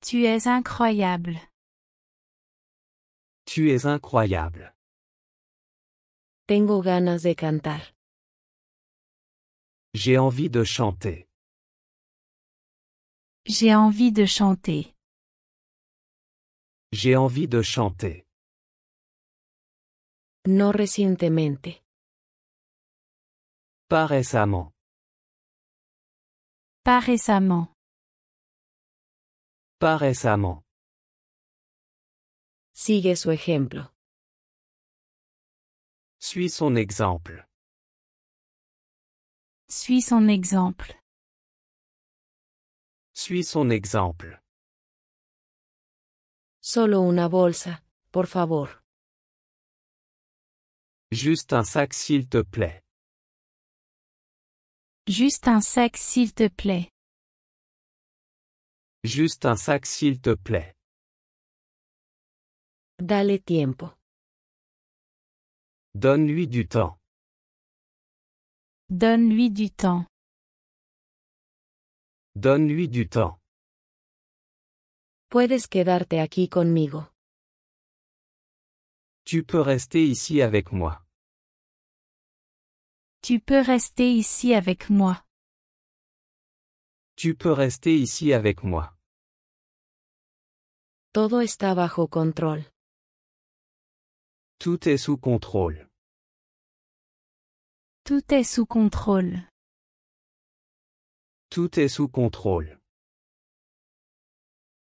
Tu es incroyable. Tu es incroyable. Tengo ganas de cantar. J'ai envie de chanter. J'ai envie de chanter. J'ai envie de chanter. No recientemente. Pas récemment. Pas récemment. Pas récemment. Sigue su ejemplo. Suis son exemple. Suis son exemple. Suis son exemple. Solo una bolsa, por favor. Juste un sac s'il te plaît. Juste un sac s'il te plaît. Juste un sac s'il te plaît. Dale tiempo. Donne-lui du temps. Donne-lui du temps. Donne-lui du temps. Puedes quedarte aquí conmigo. Tu peux rester ici avec moi. Tu peux rester ici avec moi. Tu peux rester ici avec moi. Todo está bajo control. Tout est sous contrôle. Tout est sous contrôle. Tout est sous contrôle.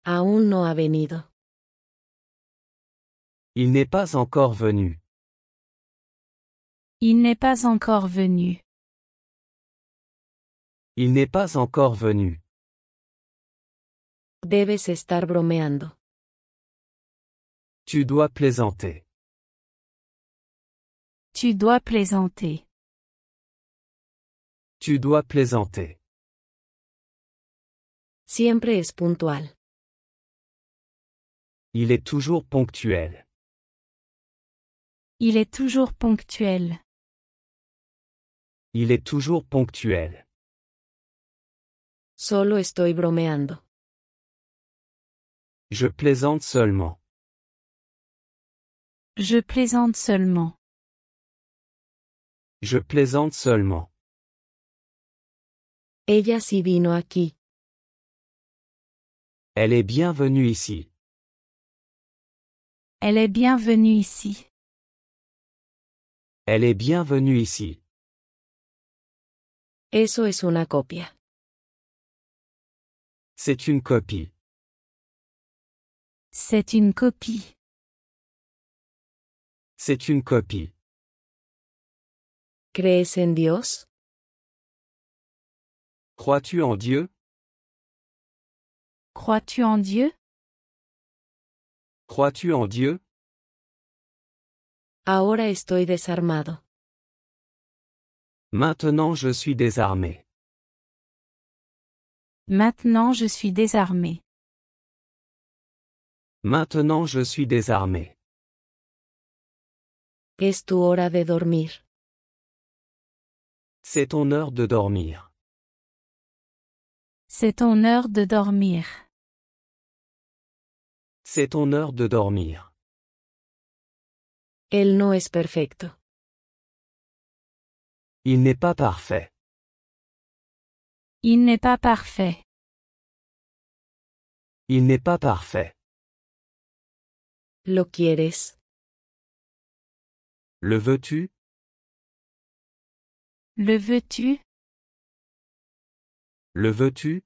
Aún no ha venido. Il n'est pas encore venu. Il n'est pas encore venu. Il n'est pas encore venu. Debes estar bromeando. Tu dois plaisanter. Tu dois plaisanter. Tu dois plaisanter. Siempre es puntual. Il est toujours ponctuel. Il est toujours ponctuel. Il est toujours ponctuel. Solo estoy bromeando. Je plaisante seulement. Je plaisante seulement. Je plaisante seulement. Ella sí vino aquí. Elle est bienvenue ici. Elle est bienvenue ici. Elle est bienvenue ici. Eso es una copia. C'est une copie. C'est une copie. C'est une copie. ¿Crees en Dios? Crois-tu en Dieu? Crois-tu en Dieu? Crois-tu en Dieu? Ahora estoy desarmado. Maintenant je suis désarmé. Maintenant je suis désarmé. Maintenant je suis désarmé. Es tu hora de dormir. C'est ton heure de dormir. C'est ton heure de dormir. C'est ton heure de dormir. Él no es perfecto. Il n'est pas parfait. Il n'est pas parfait. Il n'est pas parfait. ¿Lo quieres? Le veux-tu? Le veux-tu? Le veux-tu?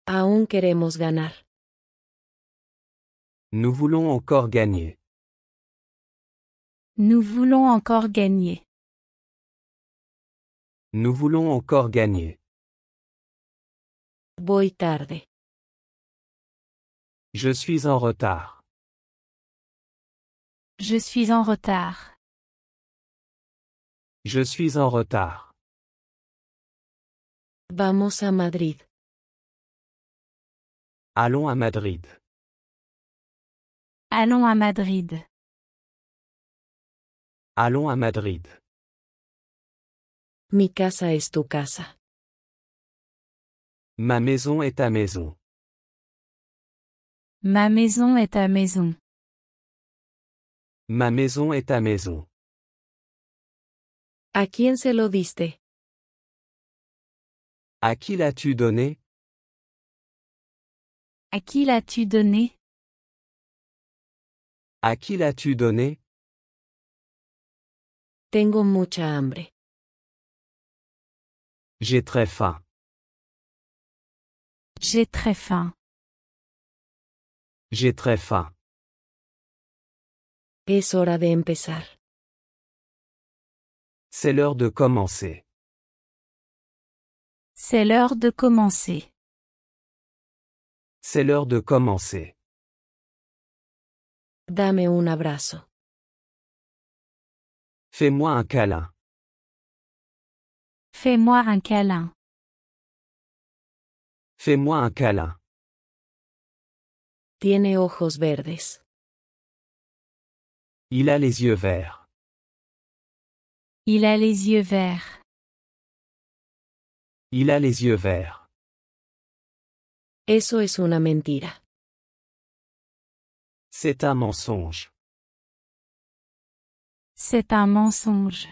Aún queremos ganar. Nous voulons encore gagner. Nous voulons encore gagner. Nous voulons encore gagner. Voy tarde. Je suis en retard. Je suis en retard. Je suis en retard. Vamos a Madrid. Allons à Madrid. Allons à Madrid. Allons à Madrid. Mi casa es tu casa. Ma maison est ta maison. Ma maison est ta maison. Ma maison est ta maison. ¿A quién se lo diste? À qui l'as-tu donné? À qui l'as-tu donné? À qui l'as-tu donné? Tengo mucha hambre. J'ai très faim. J'ai très faim. J'ai très faim. Es hora de empezar. C'est l'heure de commencer. C'est l'heure de commencer. C'est l'heure de commencer. Dame un abrazo. Fais-moi un câlin. Fais-moi un câlin. Fais-moi un câlin. Tiene ojos verdes. Il a les yeux verts. Il a les yeux verts. Il a les yeux verts. Eso es una mentira. C'est un mensonge. C'est un mensonge.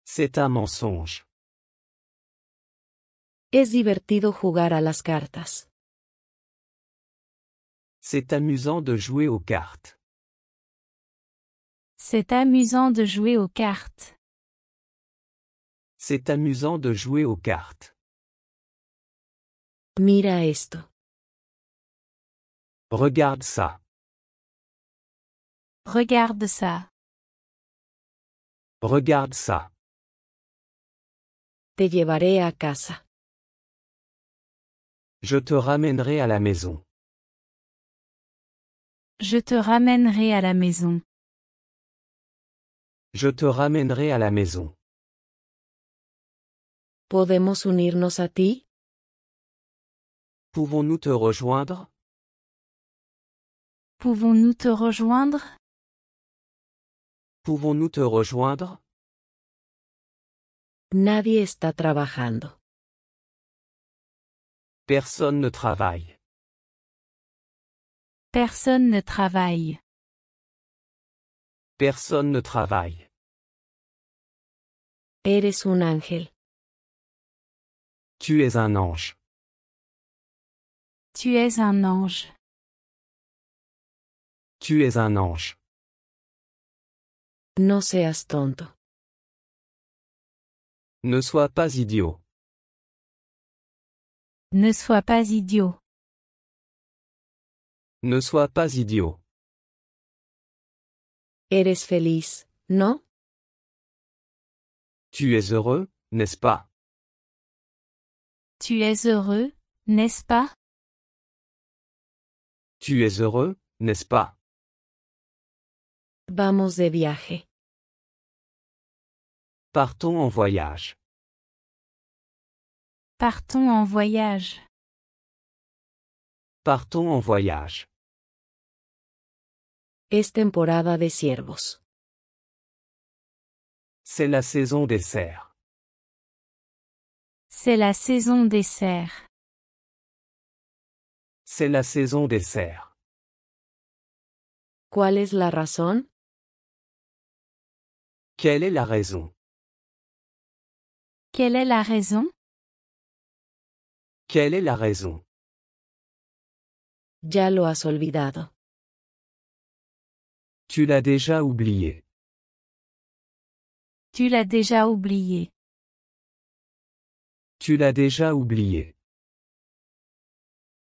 C'est un mensonge. Es divertido jugar a las cartas. C'est amusant de jouer aux cartes. C'est amusant de jouer aux cartes. C'est amusant de jouer aux cartes. Mira esto. Regarde ça. Regarde ça. Regarde ça. Te llevaré a casa. Je te ramènerai à la maison. Je te ramènerai à la maison. Je te ramènerai à la maison. ¿Podemos unirnos a ti? Pouvons-nous te rejoindre? Pouvons-nous te rejoindre? Pouvons-nous te rejoindre? Nadie está trabajando. Personne ne travaille. Personne ne travaille. Personne ne travaille. Eres un ángel. Tu es un ange. Tu es un ange. Tu es un ange. No seas tonto. Ne sois pas idiot. Ne sois pas idiot. Ne sois pas idiot. Eres feliz, ¿no? Tu es heureux, n'est-ce pas? Tu es heureux, n'est-ce pas? Tu es heureux, n'est-ce pas? Vamos de viaje. Partons en voyage. Partons en voyage. Partons en voyage. Es temporada de ciervos. C'est la saison des cerfs. C'est la saison des cerfs. C'est la saison des cerfs. ¿Cuál es la razón? Quelle est la raison? Quelle est la raison? Quelle est la raison? Ya lo has olvidado. Tu l'as déjà oublié. Tu l'as déjà oublié. Tu l'as déjà oublié.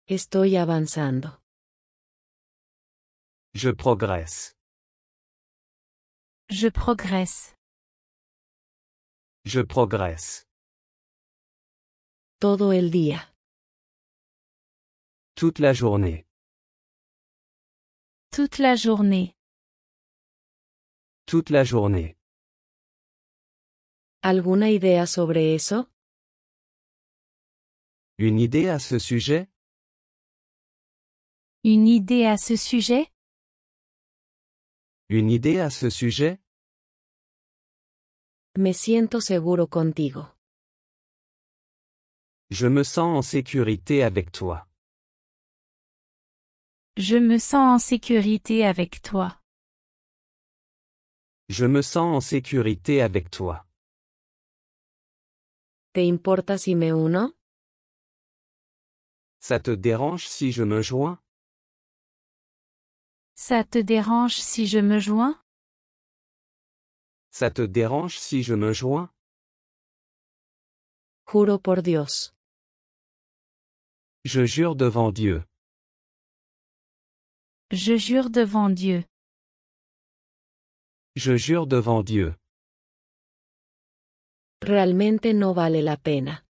Estoy avanzando. Je progresse. Je progresse. Je progresse. Todo el día. Toute la journée. Toute la journée. Toute la journée. ¿Alguna idea sobre eso? Une idée à ce sujet? Une idée à ce sujet? Une idée à ce sujet? Me siento seguro contigo. Je me sens en sécurité avec toi. Je me sens en sécurité avec toi. Je me sens en sécurité avec toi. ¿Te importa si me uno? Ça te dérange si je me joins? Ça te dérange si je me joins? Ça te dérange si je me joins? Juro por Dios. Je jure devant Dieu. Je jure devant Dieu. Je jure devant Dieu. Realmente no vale la pena.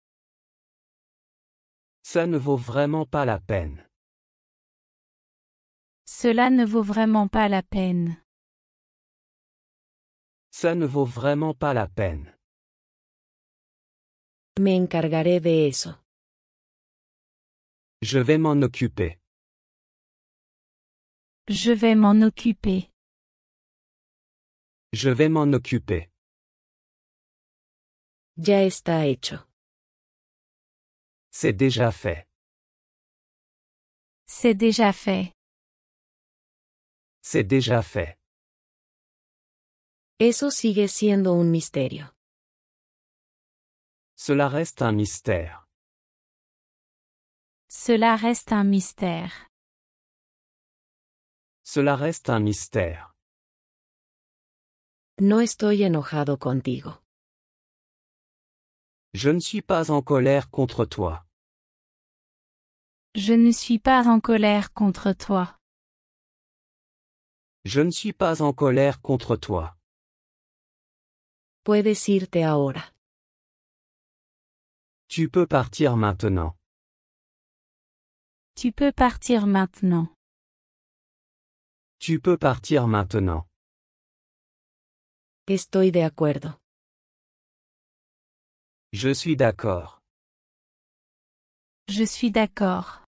Ça ne vaut vraiment pas la peine. Cela ne vaut vraiment pas la peine. Ça ne vaut vraiment pas la peine. Me encargaré de eso. Je vais m'en occuper. Je vais m'en occuper. Je vais m'en occuper. Ya está hecho. C'est déjà fait. C'est déjà fait. C'est déjà fait. Eso sigue siendo un misterio. Cela reste un mystère. Cela reste un mystère. Cela reste un mystère. No estoy enojado contigo. Je ne suis pas en colère contre toi. Je ne suis pas en colère contre toi. Je ne suis pas en colère contre toi. Puedes irte ahora. Tu peux partir maintenant. Tu peux partir maintenant. Tu peux partir maintenant. Estoy de acuerdo. Je suis d'accord. Je suis d'accord.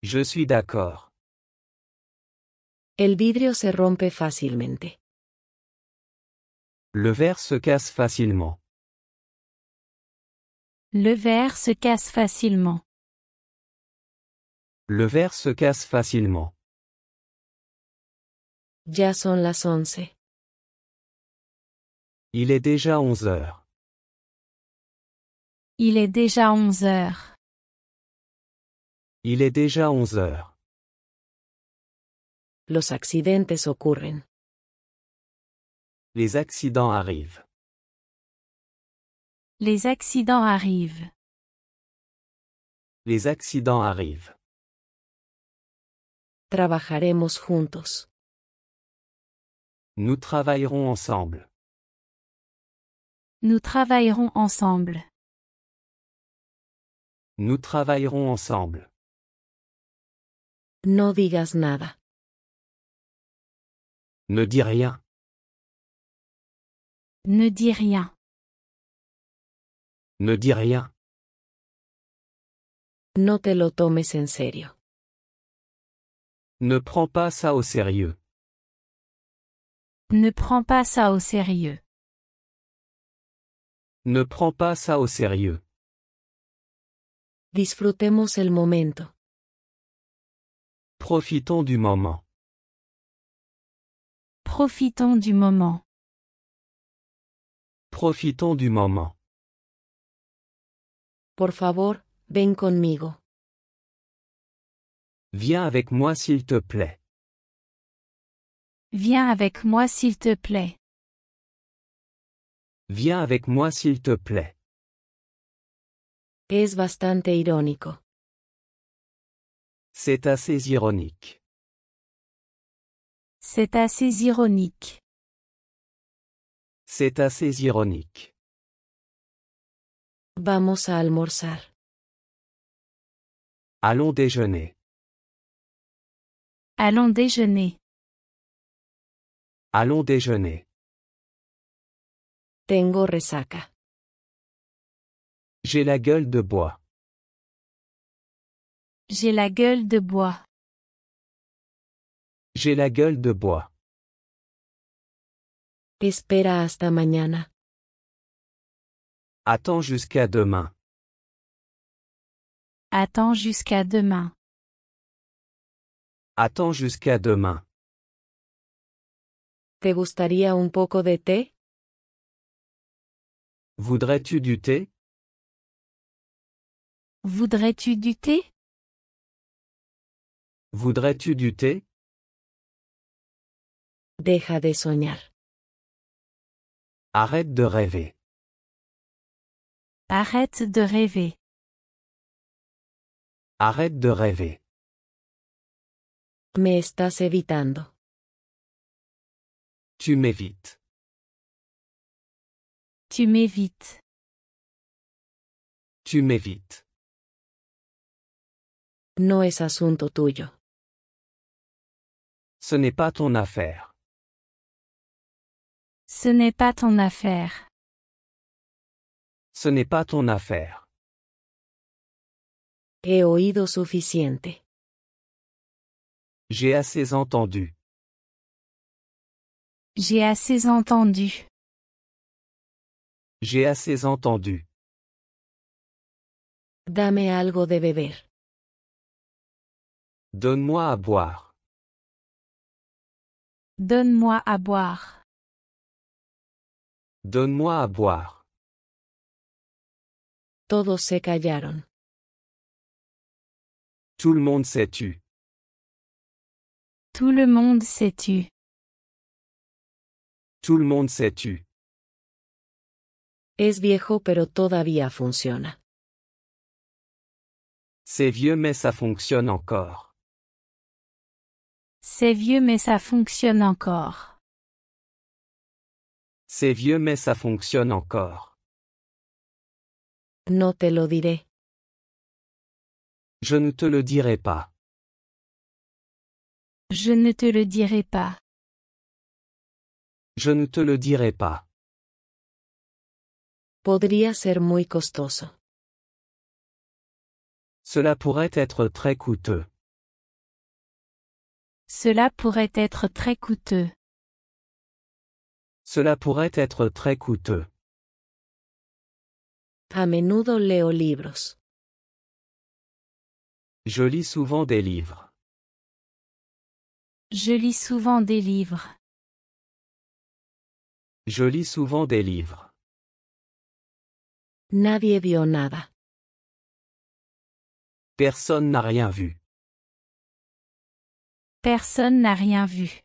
Je suis d'accord. El vidrio se rompe fácilmente. Le verre se casse facilement. Le verre se casse facilement. Le verre se casse facilement. Ya son las 11. Il est déjà 11 heures. Il est déjà 11 heures. Il est déjà 11 heures. Los accidentes ocurren. Les accidents arrivent. Les accidents arrivent. Les accidents arrivent. Trabajaremos juntos. Nous travaillerons ensemble. Nous travaillerons ensemble. Nous travaillerons ensemble. No digas nada. Ne dis rien. Ne dis rien. Ne dis rien. No te lo tomes en serio. Ne prends pas ça au sérieux. Ne prends pas ça au sérieux. Ne prends pas ça au sérieux. Disfrutemos el momento. Profitons du moment. Profitons du moment. Profitons du moment. Por favor, ven conmigo. Viens avec moi s'il te plaît. Viens avec moi s'il te plaît. Viens avec moi s'il te plaît. Es bastante irónico. C'est assez ironique. C'est assez ironique. C'est assez ironique. Vamos a almorzar. Allons déjeuner. Allons déjeuner. Allons déjeuner. Tengo resaca. J'ai la gueule de bois. J'ai la gueule de bois. J'ai la gueule de bois. Espera hasta mañana. Attends jusqu'à demain. Attends jusqu'à demain. Attends jusqu'à demain. ¿Te gustaría un poco de té? Voudrais-tu du thé? Voudrais-tu du thé? Voudrais-tu du thé? Deja de soñar. Arrête de rêver. Arrête de rêver. Arrête de rêver. Me estás evitando. Tu m'évites. Tu m'évites. Tu m'évites. No es asunto tuyo. Ce n'est pas ton affaire. Ce n'est pas ton affaire. Ce n'est pas ton affaire. He oído suficiente. J'ai assez entendu. J'ai assez entendu. J'ai assez entendu. Dame algo de beber. Donne-moi à boire. Donne-moi à boire. Donne-moi à boire. Todos se callaron. Tout le monde s'est tu. Tout le monde s'est tu. Tout le monde s'est tu. Es viejo pero todavía funciona. C'est vieux mais ça fonctionne encore. C'est vieux mais ça fonctionne encore. C'est vieux mais ça fonctionne encore. No te lo diré. Je ne te le dirai pas. Je ne te le dirai pas. Je ne te le dirai pas. Podría ser muy costoso. Cela pourrait être très coûteux. Cela pourrait être très coûteux. Cela pourrait être très coûteux. A menudo leo libros. Je lis souvent des livres. Je lis souvent des livres. Je lis souvent des livres. Nadie vio nada. Personne n'a rien vu. Personne n'a rien vu.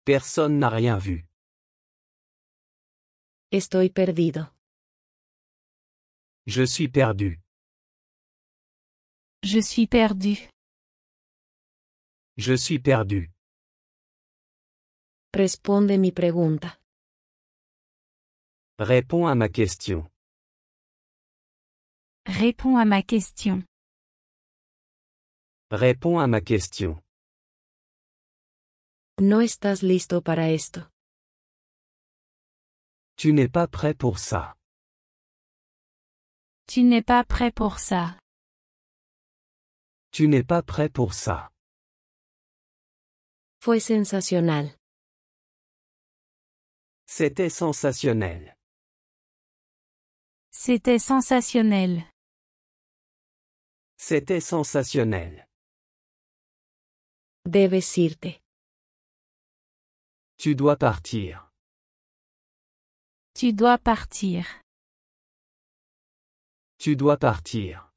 Personne n'a rien vu. Estoy perdido. Je suis perdu. Je suis perdu. Je suis perdu. Responde mi pregunta. Réponds à ma question. Réponds à ma question. Réponds à ma question. No estás listo para esto. Tu n'es pas prêt pour ça. Tu n'es pas prêt pour ça. Tu n'es pas prêt pour ça. Fue sensacional. C'était sensationnel. C'était sensationnel. C'était sensationnel. Debes irte. Tu dois partir. Tu dois partir. Tu dois partir.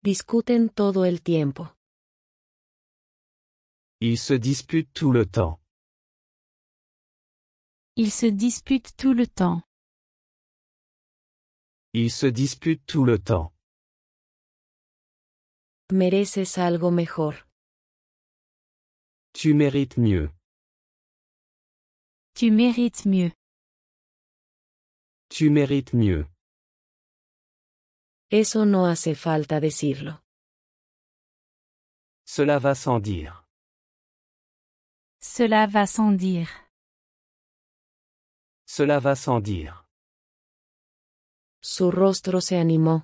Discuten todo el tiempo. Ils se disputent tout le temps. Ils se disputent tout le temps. Ils se disputent tout le temps. Mereces algo mejor. Tu mérites mieux. Tu mérites mieux. Tu mérites mieux. Eso no hace falta decirlo. Cela va sans dire. Cela va sans dire. Cela va sans dire. Su rostro se animó.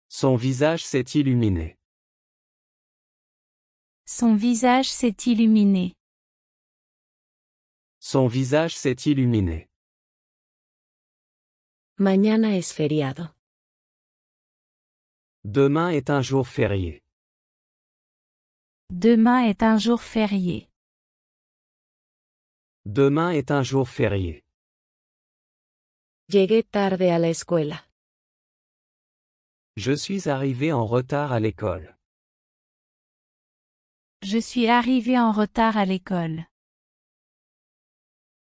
Son visage s'est illuminé. Son visage s'est illuminé. Son visage s'est illuminé. Mañana es feriado. Demain est un jour férié. Demain est un jour férié. Demain est un jour férié. Llegué tarde a la escuela. Je suis arrivé en retard à l'école. Je suis arrivé en retard à l'école.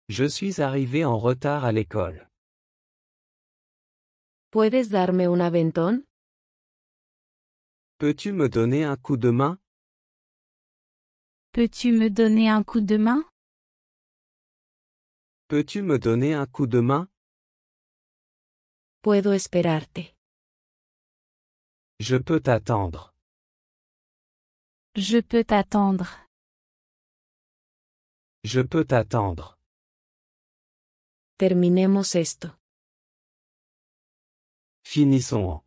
Je suis arrivé en retard à l'école. ¿Puedes darme un aventón? Peux-tu me donner un coup de main? Peux-tu me donner un coup de main? Peux-tu me donner un coup de main? Puedo esperarte. Je peux t'attendre. Je peux t'attendre. Je peux t'attendre. Terminemos esto. Finissons.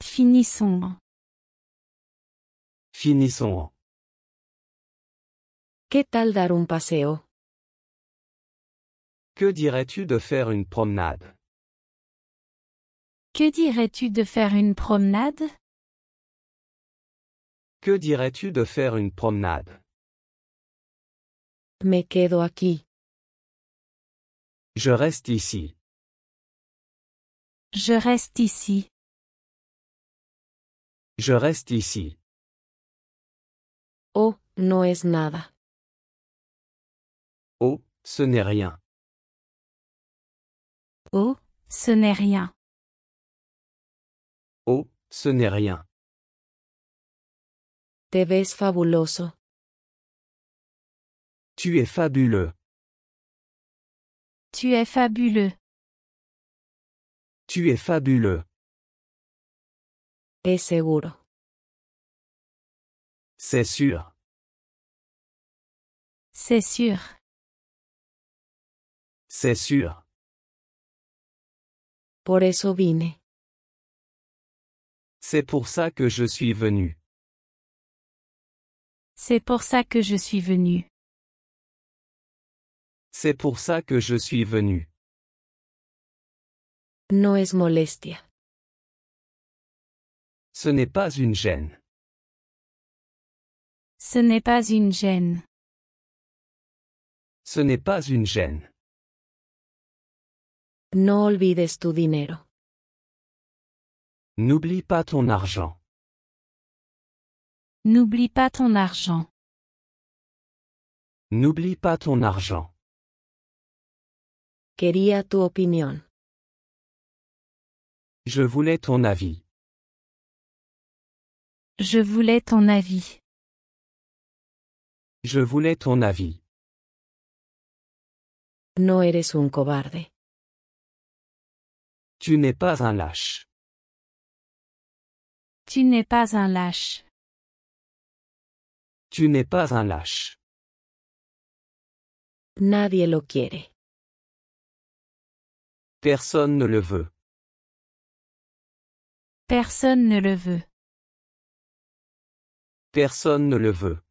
Finissons. Finissons. ¿Qué tal dar un paseo? Que dirais-tu de faire une promenade? Que dirais-tu de faire une promenade? Que dirais-tu de faire une promenade? Me quedo aquí. Je reste ici. Je reste ici. Je reste ici. Oh, no es nada. Oh, ce n'est rien. Oh, ce n'est rien. Oh, ce n'est rien. Te ves fabuloso. Tu es fabuleux. Tu es fabuleux. Tu es fabuleux. Es seguro. C'est sûr. C'est sûr. C'est sûr. Por eso vine. C'est pour ça que je suis venu. C'est pour ça que je suis venu. C'est pour ça que je suis venu. No es molestia. Ce n'est pas une gêne. Ce n'est pas une gêne. Ce n'est pas une gêne. No olvides tu dinero. N'oublie pas ton argent. N'oublie pas ton argent. N'oublie pas ton argent. Quería tu opinión. Je voulais ton avis. Je voulais ton avis. Je voulais ton avis. No eres un cobarde. Tu n'es pas un lâche. Tu n'es pas un lâche. Tu n'es pas un lâche. Nadie lo quiere. Personne ne le veut. Personne ne le veut. Personne ne le veut.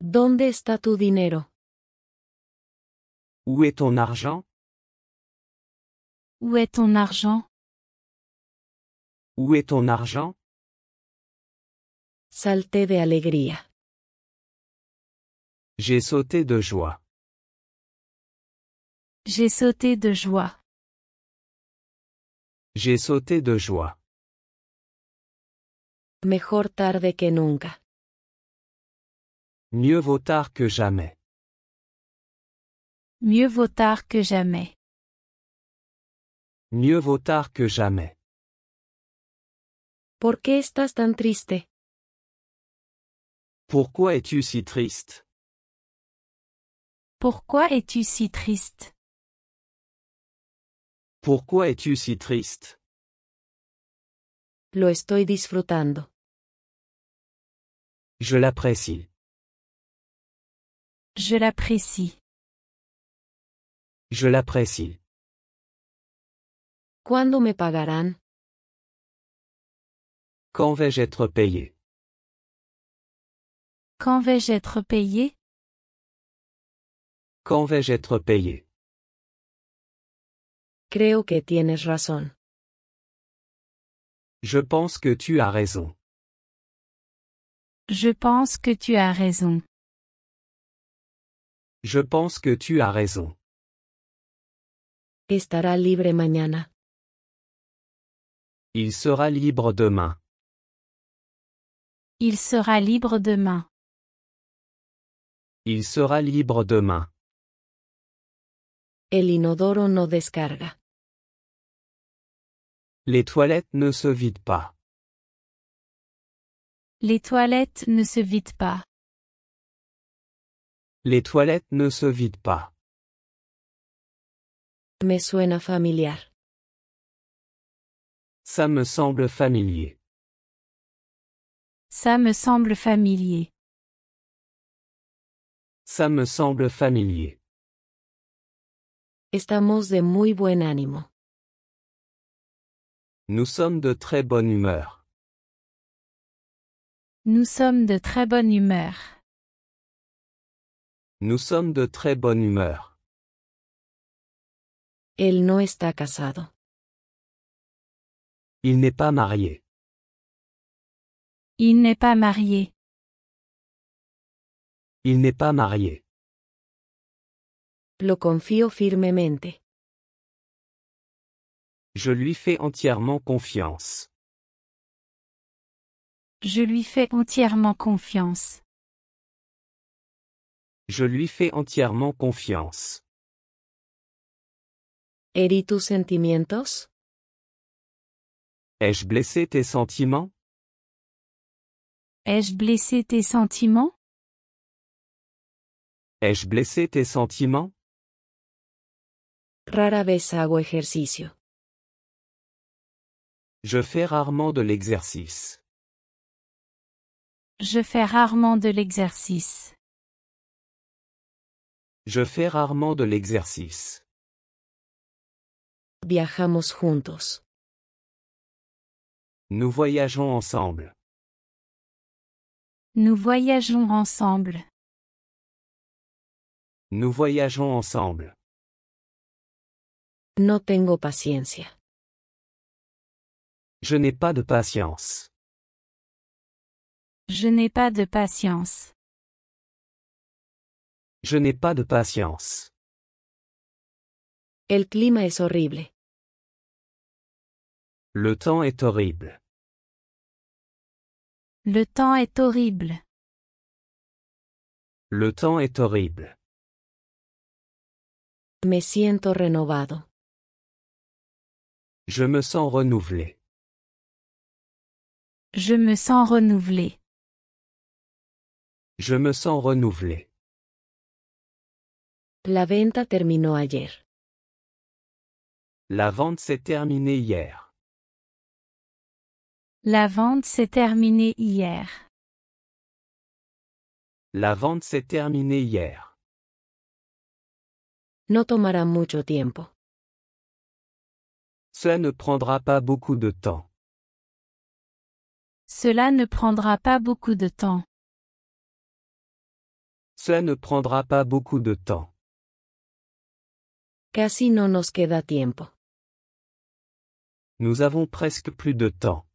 ¿Dónde está tu dinero? Où est ton argent? Où est ton argent? Où est ton argent? Salté de alegría. J'ai sauté de joie. J'ai sauté de joie. J'ai sauté de joie. Mejor tarde que nunca. Mieux vaut tard que jamais. Mieux vaut tard que jamais. Mieux vaut tard que jamais. ¿Por qué estás tan triste? Pourquoi es-tu si triste? Pourquoi es-tu si triste? Pourquoi es-tu si triste? Lo estoy disfrutando. Je l'apprécie. Je l'apprécie. Je l'apprécie. ¿Cuándo me pagarán? Quand vais-je être payé? Quand vais-je être payé? Quand vais-je être payé? Creo que tienes razón. Je pense que tu as raison. Je pense que tu as raison. Je pense que tu as raison. Estará libre mañana. Il sera libre demain. Il sera libre demain. Il sera libre demain. El inodoro no descarga. Les toilettes ne se vident pas. Les toilettes ne se vident pas. Les toilettes ne se vident pas. Me suena familiar. Ça me semble familier. Ça me semble familier. Ça me semble familier. Estamos de muy buen ánimo. Nous sommes de très bonne humeur. Nous sommes de très bonne humeur. Nous sommes de très bonne humeur. Él no está casado. Il n'est pas marié. Il n'est pas marié. Il n'est pas marié. Lo confío firmemente. Je lui fais entièrement confiance. Je lui fais entièrement confiance. Je lui fais entièrement confiance. ¿Herí tus sentimientos? Ai-je blessé tes sentiments? Ai-je blessé tes sentiments? Ai-je blessé tes sentiments? Rara vez hago ejercicio. Je fais rarement de l'exercice. Je fais rarement de l'exercice. Je fais rarement de l'exercice. Viajamos juntos. Nous voyageons ensemble. Nous voyageons ensemble. Nous voyageons ensemble. No tengo paciencia. Je n'ai pas de patience. Je n'ai pas de patience. Je n'ai pas de patience. El clima es horrible. Le temps est horrible. Le temps est horrible. Le temps est horrible. Me siento renovado. Je me sens renouvelé. Je me sens renouvelé. Je me sens renouvelé. La venta terminó ayer. La vente s'est terminée hier. La vente s'est terminée hier. La vente s'est terminée hier. No tomará mucho tiempo. Cela ne prendra pas beaucoup de temps. Cela ne prendra pas beaucoup de temps. Cela ne prendra pas beaucoup de temps. Casi no nos queda tiempo. Nous avons presque plus de temps.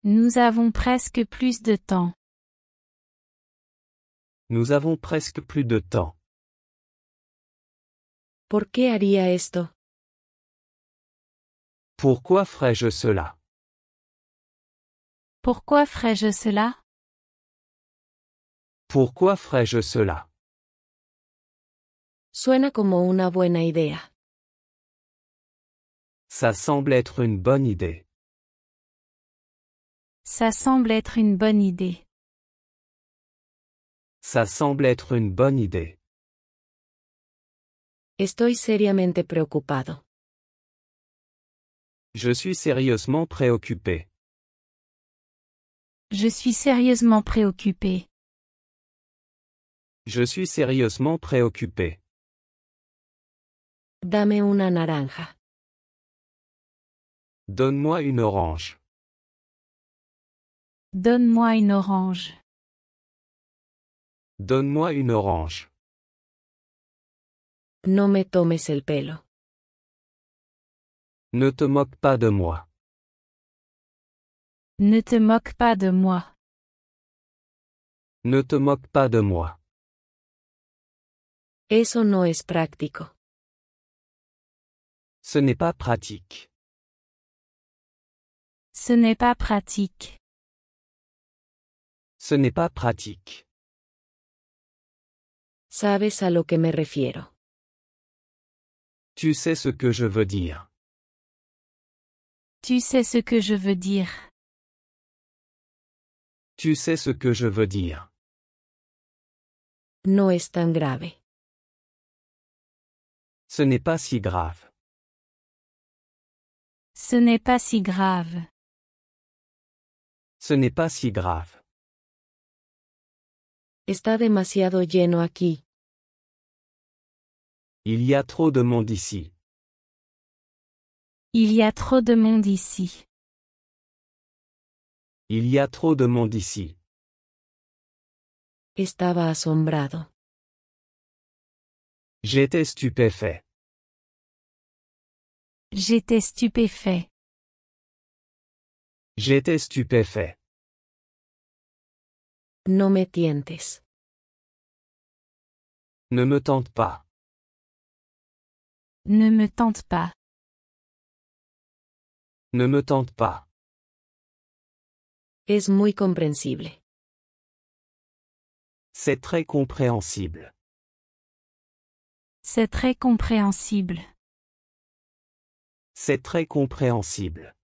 Nous avons presque plus de temps. Nous avons presque plus de temps. ¿Por qué haría esto? Pourquoi ferais-je cela? Pourquoi ferais-je cela? Pourquoi ferais-je cela? Suena como una buena idea. Ça semble être une bonne idée. Ça semble être une bonne idée. Ça semble être une bonne idée. Estoy seriamente preocupado. Je suis sérieusement préoccupé. Je suis sérieusement préoccupé. Je suis sérieusement préoccupé. Dame una naranja. Donne-moi une orange. Donne-moi une orange. Donne-moi une orange. No me tomes el pelo. Ne te moque pas de moi. Ne te moque pas de moi. Ne te moque pas de moi. Eso no es práctico. Ce n'est pas pratique. Ce n'est pas pratique. Ce n'est pas pratique. ¿Sabes a lo que me refiero? Tu sais ce que je veux dire. Tu sais ce que je veux dire. Tu sais ce que je veux dire. No es tan grave. Ce n'est pas si grave. Ce n'est pas si grave. Ce n'est pas si grave. Está demasiado lleno aquí. Il y a trop de monde ici. Il y a trop de monde ici. Il y a trop de monde ici. Estaba asombrado. J'étais stupéfait. J'étais stupéfait. J'étais stupéfait. No me tientes. Ne me tente pas. Ne me tente pas. Ne me tente pas. Es muy comprensible. C'est très compréhensible. C'est très compréhensible. C'est très compréhensible.